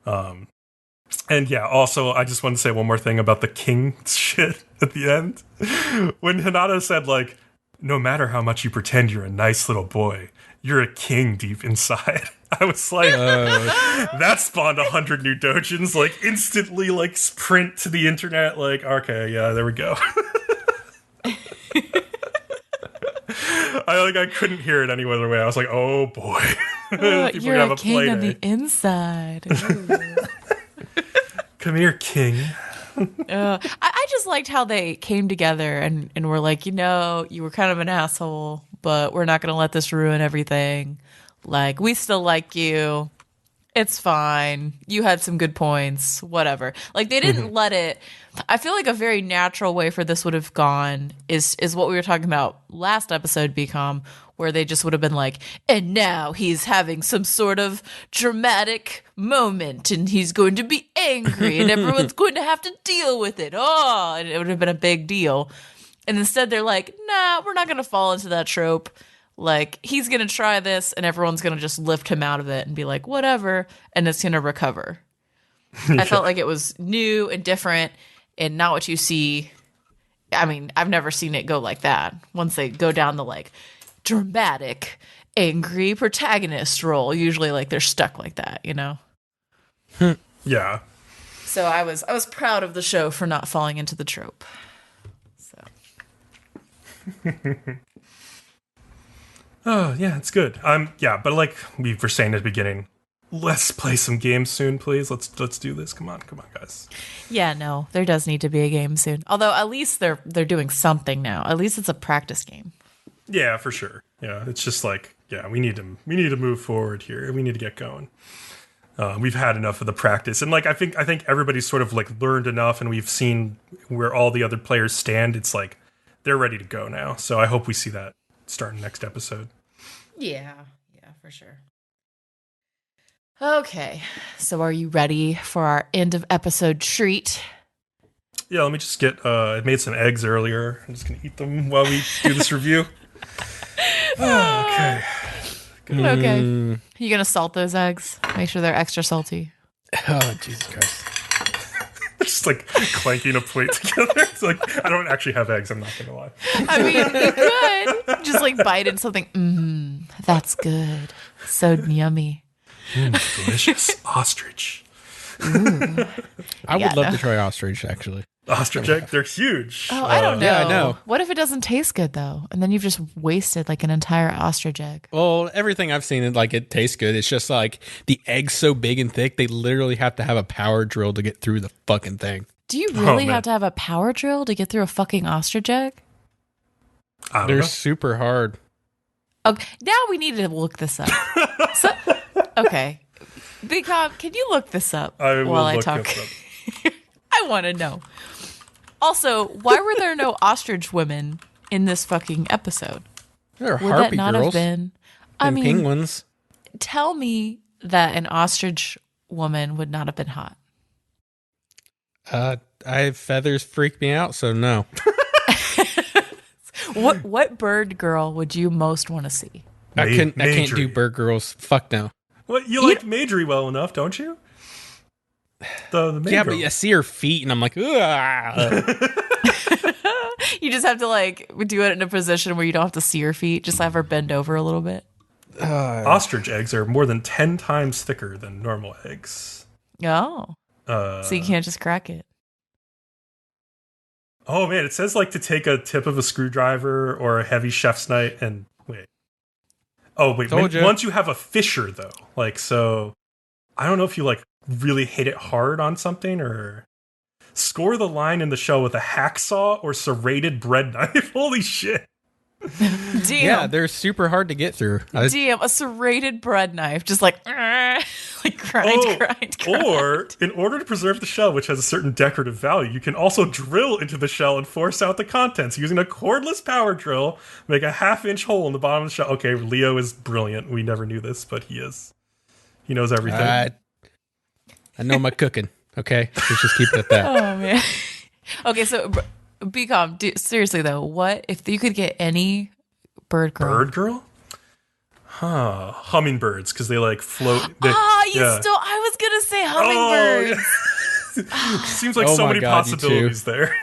And, yeah, also, I just want to say one more thing about the king shit at the end. When Hinata said, like, no matter how much you pretend you're a nice little boy, you're a king deep inside. I was like, that spawned 100 new dojins, like instantly, like sprint to the internet, like, okay, yeah, there we go. I couldn't hear it any other way. I was like, oh boy. You're a king on the inside. Come here, king. I just liked how they came together and were like, you know, you were kind of an asshole, but we're not going to let this ruin everything. Like, we still like you. It's fine. You had some good points. Whatever. Like, they didn't let it. I feel like a very natural way for this would have gone is what we were talking about last episode, Bcom, where they just would have been like, and now he's having some sort of dramatic moment and he's going to be angry and everyone's going to have to deal with it. Oh, and it would have been a big deal. And instead they're like, nah, we're not going to fall into that trope. Like, he's going to try this and everyone's going to just lift him out of it and be like, whatever, and it's going to recover. I felt like it was new and different and not what you see. I mean, I've never seen it go like that. Once they go down the, like, dramatic, angry protagonist role, usually, like, they're stuck like that, you know? Yeah. So I was proud of the show for not falling into the trope. So. Oh, yeah, it's good. Yeah, but like we were saying at the beginning, let's play some games soon, please. Let's do this. Come on, guys. Yeah, no, there does need to be a game soon. Although at least they're doing something now. At least it's a practice game. Yeah, for sure. Yeah, it's just like, yeah, we need to move forward here. We need to get going. We've had enough of the practice, and like I think everybody's sort of like learned enough, and we've seen where all the other players stand. It's like they're ready to go now. So I hope we see that starting next episode. Yeah, for sure. Okay, so are you ready for our end of episode treat? Yeah, let me just get. I made some eggs earlier. I'm just gonna eat them while we do this review. Okay. Okay. You gonna salt those eggs? Make sure they're extra salty. Oh, Jesus Christ. Just like clanking a plate together. It's like, I don't actually have eggs, I'm not gonna lie. I mean, you could just like bite into something. That's good. So yummy. Delicious ostrich. I would love to try ostrich, actually. Ostrich egg, they're huge. Oh, I don't know. Yeah, I know. What if it doesn't taste good though, and then you've just wasted like an entire ostrich egg? Well, everything I've seen, it tastes good. It's just like the egg's so big and thick, they literally have to have a power drill to get through the fucking thing. Do you really have to have a power drill to get through a fucking ostrich egg? They're super hard. Okay, now we need to look this up. Okay, Bcom, can you look this up while I talk? I want to know. Also, why were there no ostrich women in this fucking episode? There are Would harpy that not girls have been? I and mean, penguins. Tell me that an ostrich woman would not have been hot. Feathers freak me out, so no. What bird girl would you most want to see? I can't do bird girls. Fuck no. Well, you like Majorie well enough, don't you? The main yeah, girl. but I see her feet, and I'm like, ugh. You just have to like do it in a position where you don't have to see her feet. Just have her bend over a little bit. Ostrich eggs are more than 10 times thicker than normal eggs. Oh. So you can't just crack it. Oh man, it says like to take a tip of a screwdriver or a heavy chef's knife and wait. Oh wait, once you have a fissure though, like so, I don't know if you like really hit it hard on something or score the line in the shell with a hacksaw or serrated bread knife. Holy shit. Damn. Yeah, they're super hard to get through. Damn, a serrated bread knife, just like grind. Or, in order to preserve the shell, which has a certain decorative value, you can also drill into the shell and force out the contents using a cordless power drill. Make a half-inch hole in the bottom of the shell. Okay, Leo is brilliant. We never knew this, but he is. He knows everything. I know my cooking. Okay, let's just keep it at that. Oh man. Okay, so Bcom, seriously though, what if you could get any bird girl? Bird girl? Huh. Hummingbirds, because they like float. I was gonna say hummingbirds. Oh, seems like so many possibilities there.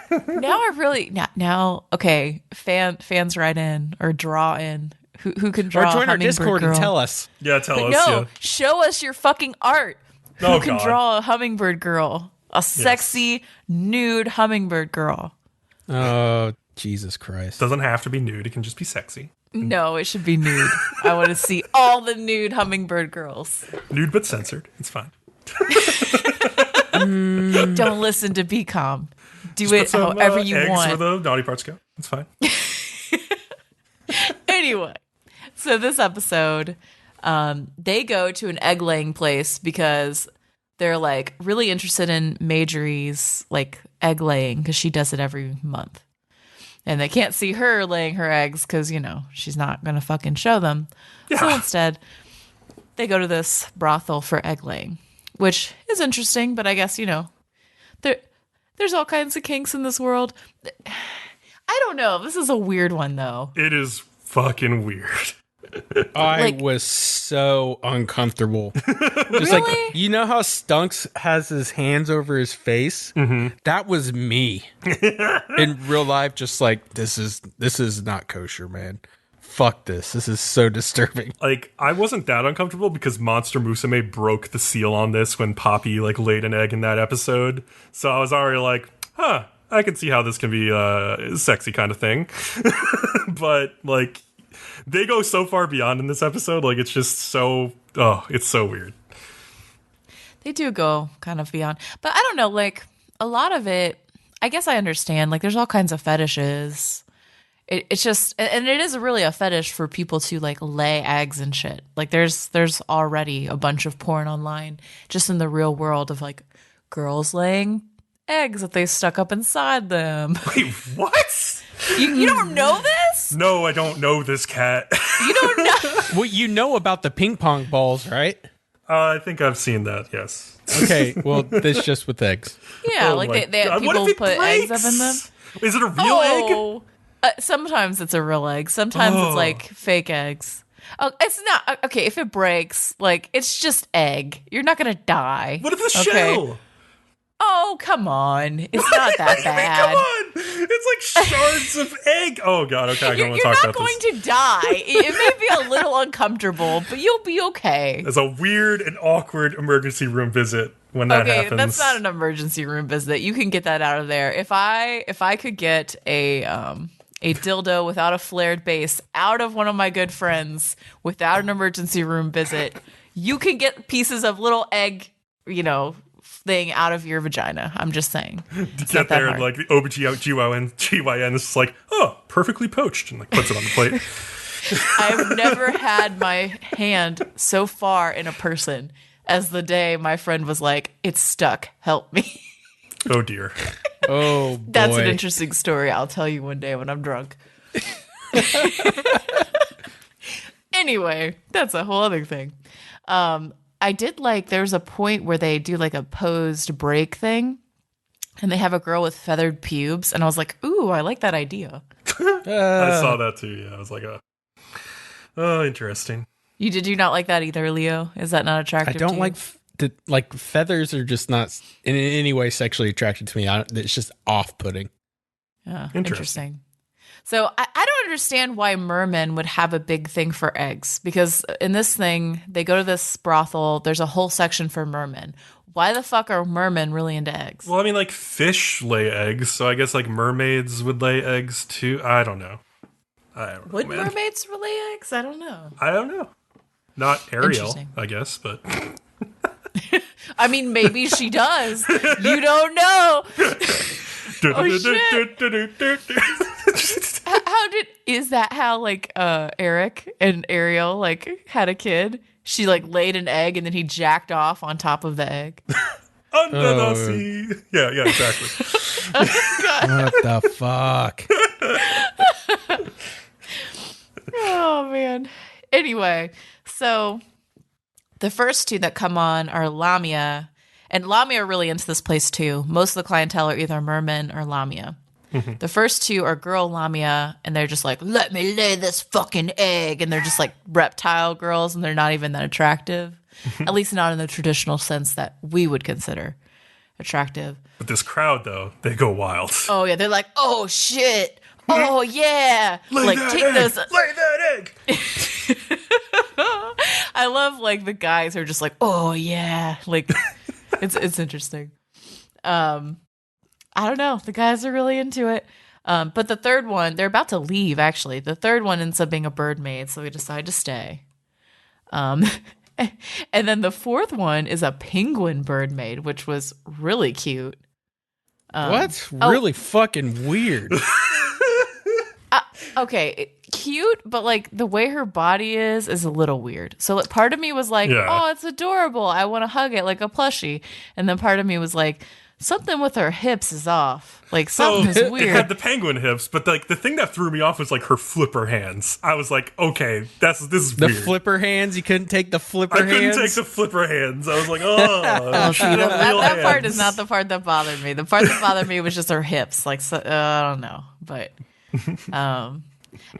Okay, fans write in or draw in. Who can draw? Or join our Discord girl? and tell us. Yeah, tell us. No, yeah. show us your fucking art. Who can draw a hummingbird girl? A sexy, nude hummingbird girl. Oh, Jesus Christ. Doesn't have to be nude. It can just be sexy. No, it should be nude. I want to see all the nude hummingbird girls. Nude but censored. It's fine. Don't listen to Bcom. Do just it however you eggs want. Where the naughty parts go. It's fine. Anyway, so this episode, They go to an egg laying place because they're like really interested in Majori's like egg laying because she does it every month. And they can't see her laying her eggs because, she's not going to fucking show them. Yeah. So instead, they go to this brothel for egg laying, which is interesting. But I guess, there's all kinds of kinks in this world. I don't know. This is a weird one, though. It is fucking weird. I was so uncomfortable. Just really? Like, how Stunks has his hands over his face? Mm-hmm. That was me. In real life, just like, this is not kosher, man. Fuck this. This is so disturbing. Like, I wasn't that uncomfortable because Monster Musume broke the seal on this when Poppy, like, laid an egg in that episode. So I was already like, I can see how this can be a sexy kind of thing. But, like, they go so far beyond in this episode. Like, it's just so... Oh, it's so weird. They do go kind of beyond. But I don't know, like, a lot of it, I guess I understand. Like, there's all kinds of fetishes. It's just... And it is really a fetish for people to, like, lay eggs and shit. Like, there's already a bunch of porn online just in the real world of, like, girls laying eggs that they stuck up inside them. Wait, what? You don't know this? No, I don't know this, cat. You don't know? Well, you know about the ping pong balls, right? I think I've seen that, yes. Okay, well, this just with eggs. Yeah, like they people put eggs up in them. Is it a real egg? Sometimes it's a real egg. Sometimes it's like fake eggs. Oh, it's not. Okay, if it breaks, like, it's just egg. You're not going to die. What if the shell? Oh, come on. It's not that bad. Come on. It's like shards of egg. Oh, God. Okay, I don't want to talk about this. You're not going to die. It may be a little uncomfortable, but you'll be okay. It's a weird and awkward emergency room visit when that happens. Okay, that's not an emergency room visit. You can get that out of there. If I could get a dildo without a flared base out of one of my good friends without an emergency room visit, you can get pieces of little egg, thing out of your vagina. I'm just saying. Get there and like the OBGYN is just like, oh, perfectly poached, and like puts it on the plate. I've never had my hand so far in a person as the day my friend was like, it's stuck, help me. Oh dear. Oh boy. That's an interesting story. I'll tell you one day when I'm drunk. Anyway, that's a whole other thing. I did like, there's a point where they do like a posed break thing and they have a girl with feathered pubes. And I was like, ooh, I like that idea. I saw that too. Yeah. I was like, oh, interesting. Did you not like that either, Leo? Is that not attractive? I don't like feathers are just not in any way sexually attracted to me. It's just off-putting. Yeah. Interesting. So I don't understand why mermen would have a big thing for eggs, because in this thing, they go to this brothel. There's a whole section for mermen. Why the fuck are mermen really into eggs? Well, I mean, like, fish lay eggs, so I guess, like, mermaids would lay eggs, too. I don't know. Would mermaids lay eggs? I don't know. Not Ariel, I guess, but... I mean, maybe she does. You don't know. Oh, shit. Is that how like Eric and Ariel like had a kid? She like laid an egg and then he jacked off on top of the egg. Under the sea. Yeah, exactly. What the fuck? Oh man. Anyway, so the first two that come on are Lamia, and Lamia are really into this place too. Most of the clientele are either mermen or Lamia. Mm-hmm. The first two are girl Lamia, and they're just like, let me lay this fucking egg. And they're just like reptile girls, and they're not even that attractive. At least not in the traditional sense that we would consider attractive. But this crowd, though, they go wild. Oh, yeah. They're like, oh, shit. Oh, yeah. Lay that egg. I love, like, the guys who are just like, oh, yeah. Like, it's interesting. I don't know. The guys are really into it. But the third one, they're about to leave, actually. The third one ends up being a bird maid, so we decide to stay. And then the fourth one is a penguin bird maid, which was really cute. What's really fucking weird? Okay, cute, but like the way her body is a little weird. So like, part of me was like, oh, it's adorable. I want to hug it like a plushie. And then part of me was like, something with her hips is off. Like something is weird. It had the penguin hips, but like the thing that threw me off was like her flipper hands. I was like, okay, this is the weird. Flipper hands. You couldn't take the flipper hands. I couldn't take the flipper hands. I was like, oh, see, that part is not the part that bothered me. The part that bothered me was just her hips. Like, so, I don't know, but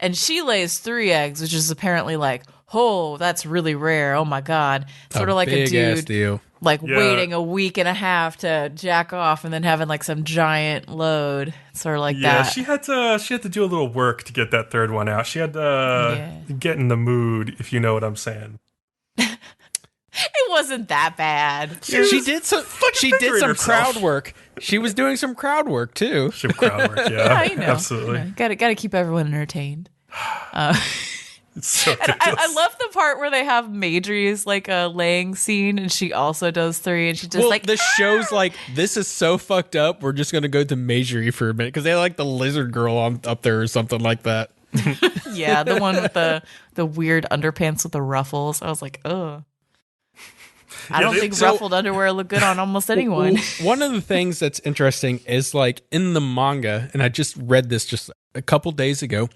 and she lays 3 eggs, which is apparently like, oh, that's really rare. Oh my god, sort of like a dude. Like waiting a week and a half to jack off and then having like some giant load, sort of like that. Yeah, she had to do a little work to get that third one out. She had to get in the mood, if you know what I'm saying. It wasn't that bad. She did some crowd work. She was doing some crowd work too. Some crowd work, yeah. I know. Absolutely. You know, gotta keep everyone entertained. It's so I love the part where they have Maidry's like a laying scene, and she also does 3, and she just like the show's like, this is so fucked up. We're just gonna go to Maidry for a minute because they like the lizard girl up there or something like that. Yeah, the one with the weird underpants with the ruffles. I was like, ugh. I don't think ruffled underwear look good on almost anyone. One of the things that's interesting is like in the manga, and I just read this just a couple days ago.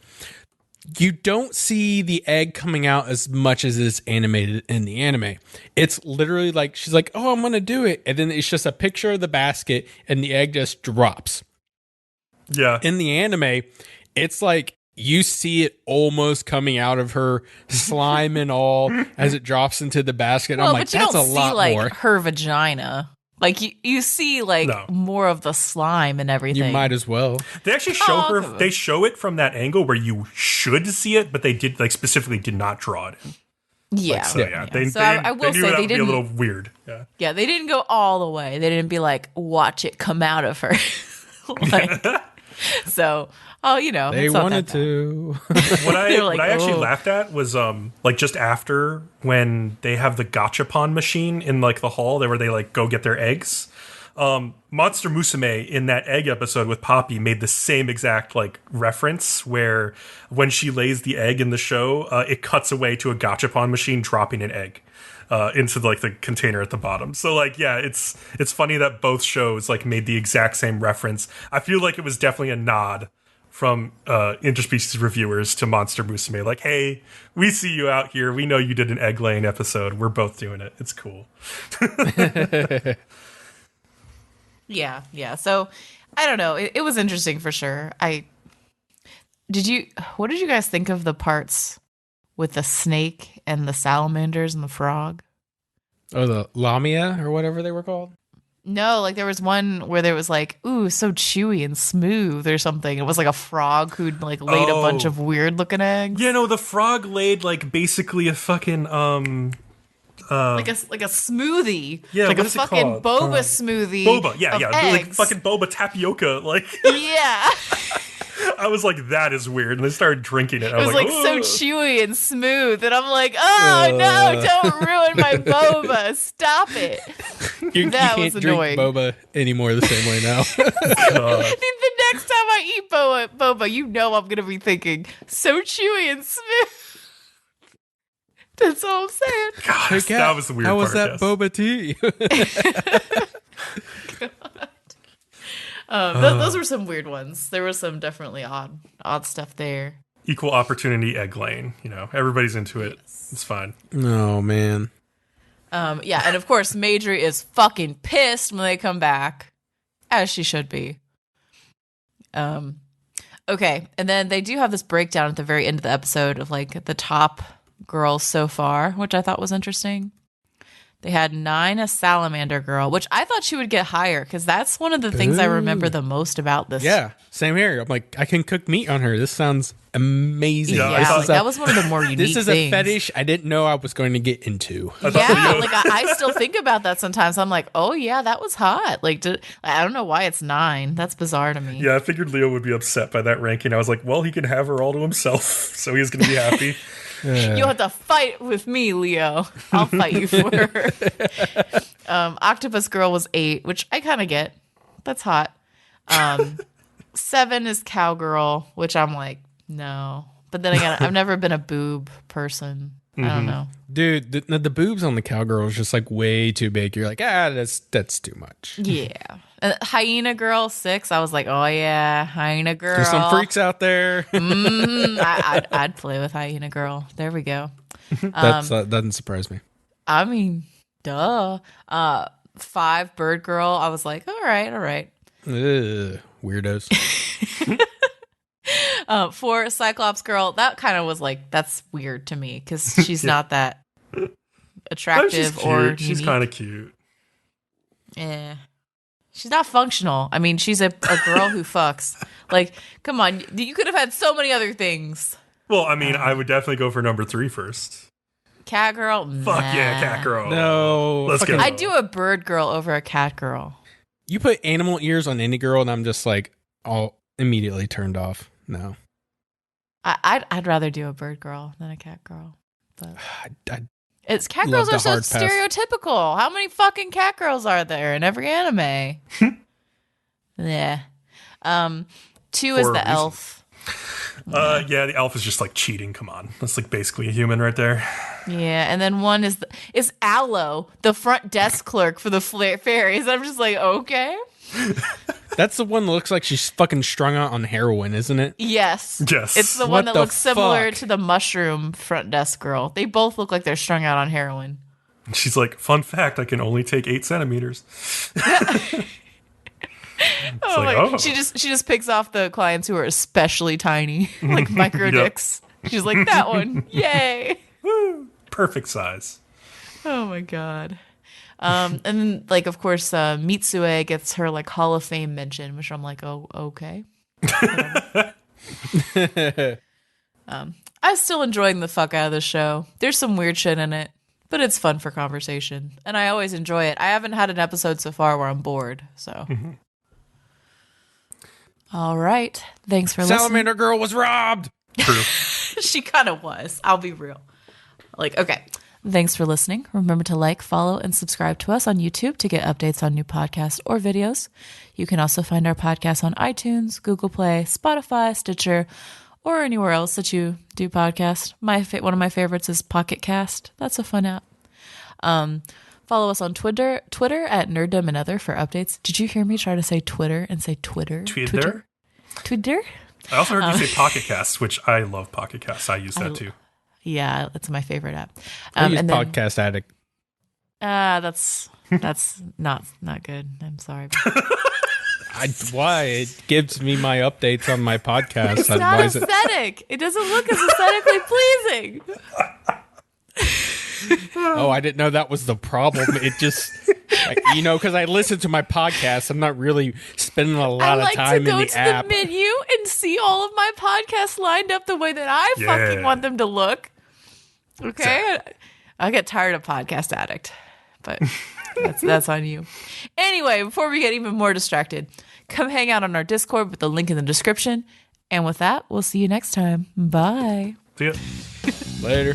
You don't see the egg coming out as much as it's animated in the anime. It's literally like, she's like, oh, I'm going to do it. And then it's just a picture of the basket and the egg just drops. Yeah. In the anime, it's like you see it almost coming out of her, slime and all, as it drops into the basket. Well, I'm like, but you that's don't a lot see, more. like, her vagina. Like, you see, like, more of the slime and everything. You might as well. They actually show her. They show it from that angle where you should see it, but they did, like, specifically did not draw it in. Yeah. Like, so, I will say they didn't be a little weird. Yeah, they didn't go all the way. They didn't be like, watch it come out of her. Like, so, you know, they wanted to. What I actually laughed at was like just after when they have the gachapon machine in like the hall there where they like go get their eggs. Monster Musume in that egg episode with Poppy made the same exact like reference where when she lays the egg in the show, it cuts away to a gachapon machine dropping an egg into like the container at the bottom. So like, yeah, it's funny that both shows like made the exact same reference. I feel like it was definitely a nod from Interspecies Reviewers to Monster Musume. Like, hey, we see you out here. We know you did an egg laying episode. We're both doing it. It's cool. Yeah. So I don't know. It was interesting for sure. What did you guys think of the parts with the snake and the salamanders and the frog? Oh, the lamia or whatever they were called? No, like there was one where there was like, ooh, so chewy and smooth or something. It was like a frog who'd like laid a bunch of weird looking eggs. Yeah, no, the frog laid like basically a fucking like a smoothie. Yeah, like what a is it fucking called? boba smoothie. Boba, yeah, like eggs. fucking boba tapioca, like yeah. I was like, that is weird, and I started drinking it. It was like so chewy and smooth, and I'm like, oh no, don't ruin my boba. Stop it. You can't drink boba anymore the same way now. The next time I eat boba, you know I'm gonna be thinking so chewy and smooth. That's all I'm saying. Gosh, that was the weird part. How was that boba tea? Those were some weird ones. There was some definitely odd stuff there. Equal opportunity egg laying. You know, everybody's into it. Yes. It's fine. Oh, man. Yeah, and of course, Maidry is fucking pissed when they come back, as she should be. Okay, and then they do have this breakdown at the very end of the episode of like the top girls so far, which I thought was interesting. They had 9 a salamander girl, which I thought she would get higher because that's one of the things I remember the most about this. Yeah, same here. I'm like, I can cook meat on her. This sounds amazing. Yeah, like, that was one of the more unique things. This is a fetish I didn't know I was going to get into. Yeah, like I still think about that sometimes. I'm like, oh yeah, that was hot. Like, I don't know why it's 9. That's bizarre to me. Yeah, I figured Leo would be upset by that ranking. I was like, well, he can have her all to himself, so he's going to be happy. You'll have to fight with me, Leo. I'll fight you for her. Octopus Girl was 8, which I kind of get. That's hot. 7 is Cowgirl, which I'm like, no. But then again, I've never been a boob person. I don't know. Dude, the boobs on the cowgirl is just like way too big. You're like, that's too much. Yeah. Hyena Girl 6, I was like, oh yeah, Hyena Girl. There's some freaks out there. I'd play with Hyena Girl. There we go. That doesn't surprise me. I mean, duh. 5 Bird Girl, I was like, all right. Ugh, weirdos. 4 Cyclops Girl, that kind of was like, that's weird to me because she's not that attractive or she's kind of cute. Yeah. She's not functional. I mean, she's a girl who fucks. Like, come on. You could have had so many other things. Well, I mean, I would definitely go for number 3 first. Cat Girl? Fuck yeah, Cat Girl. No. Let's go. I'd do a Bird Girl over a Cat Girl. You put animal ears on any girl, and I'm just like, all immediately turned off. No. I'd rather do a Bird Girl than a Cat Girl. But it's cat love girls are the so hard pass. stereotypical. How many fucking cat girls are there in every anime? Yeah. 2 is the elf. Yeah, the elf is just like cheating. Come on, that's like basically a human right there. Yeah, and then 1 is Aloe, the front desk clerk for the fairies. I'm just like, okay. That's the one that looks like she's fucking strung out on heroin, isn't it? Yes. Yes. It's the What one that the looks similar fuck? to the mushroom front desk girl. They both look like they're strung out on heroin. She's like, fun fact, I can only take 8 centimeters. She just picks off the clients who are especially tiny, like micro dicks. She's like, that one, yay! Woo, perfect size. Oh my god. And then, like, of course, Mitsue gets her like Hall of Fame mention, which I'm like, oh, okay. I'm still enjoying the fuck out of the show. There's some weird shit in it, but it's fun for conversation, and I always enjoy it. I haven't had an episode so far where I'm bored, so. All right, thanks for listening. Salamander Girl was robbed. True. She kind of was. I'll be real. Like, okay. Thanks for listening. Remember to like, follow, and subscribe to us on YouTube to get updates on new podcasts or videos. You can also find our podcast on iTunes, Google Play, Spotify, Stitcher, or anywhere else that you do podcasts. One of my favorites is Pocket Cast. That's a fun app. Follow us on Twitter at Nerdom and Other for updates. Did you hear me try to say Twitter and say Twitter? Twitter? I also heard you say Pocket Casts, which I love Pocket Casts. I use that too. Yeah, it's my favorite app. I use and then, Podcast Addict. That's not good. I'm sorry. Why? It gives me my updates on my podcast. It's not aesthetic. It doesn't look as aesthetically pleasing. Oh, I didn't know that was the problem. It just, because I listen to my podcast, I'm not really spending a lot of time in the app. I like to go to the menu and see all of my podcasts lined up the way that I fucking want them to look. Okay? I get tired of Podcast Addict, but that's on you. Anyway, before we get even more distracted, come hang out on our Discord with the link in the description. And with that, we'll see you next time. Bye. See ya. Later.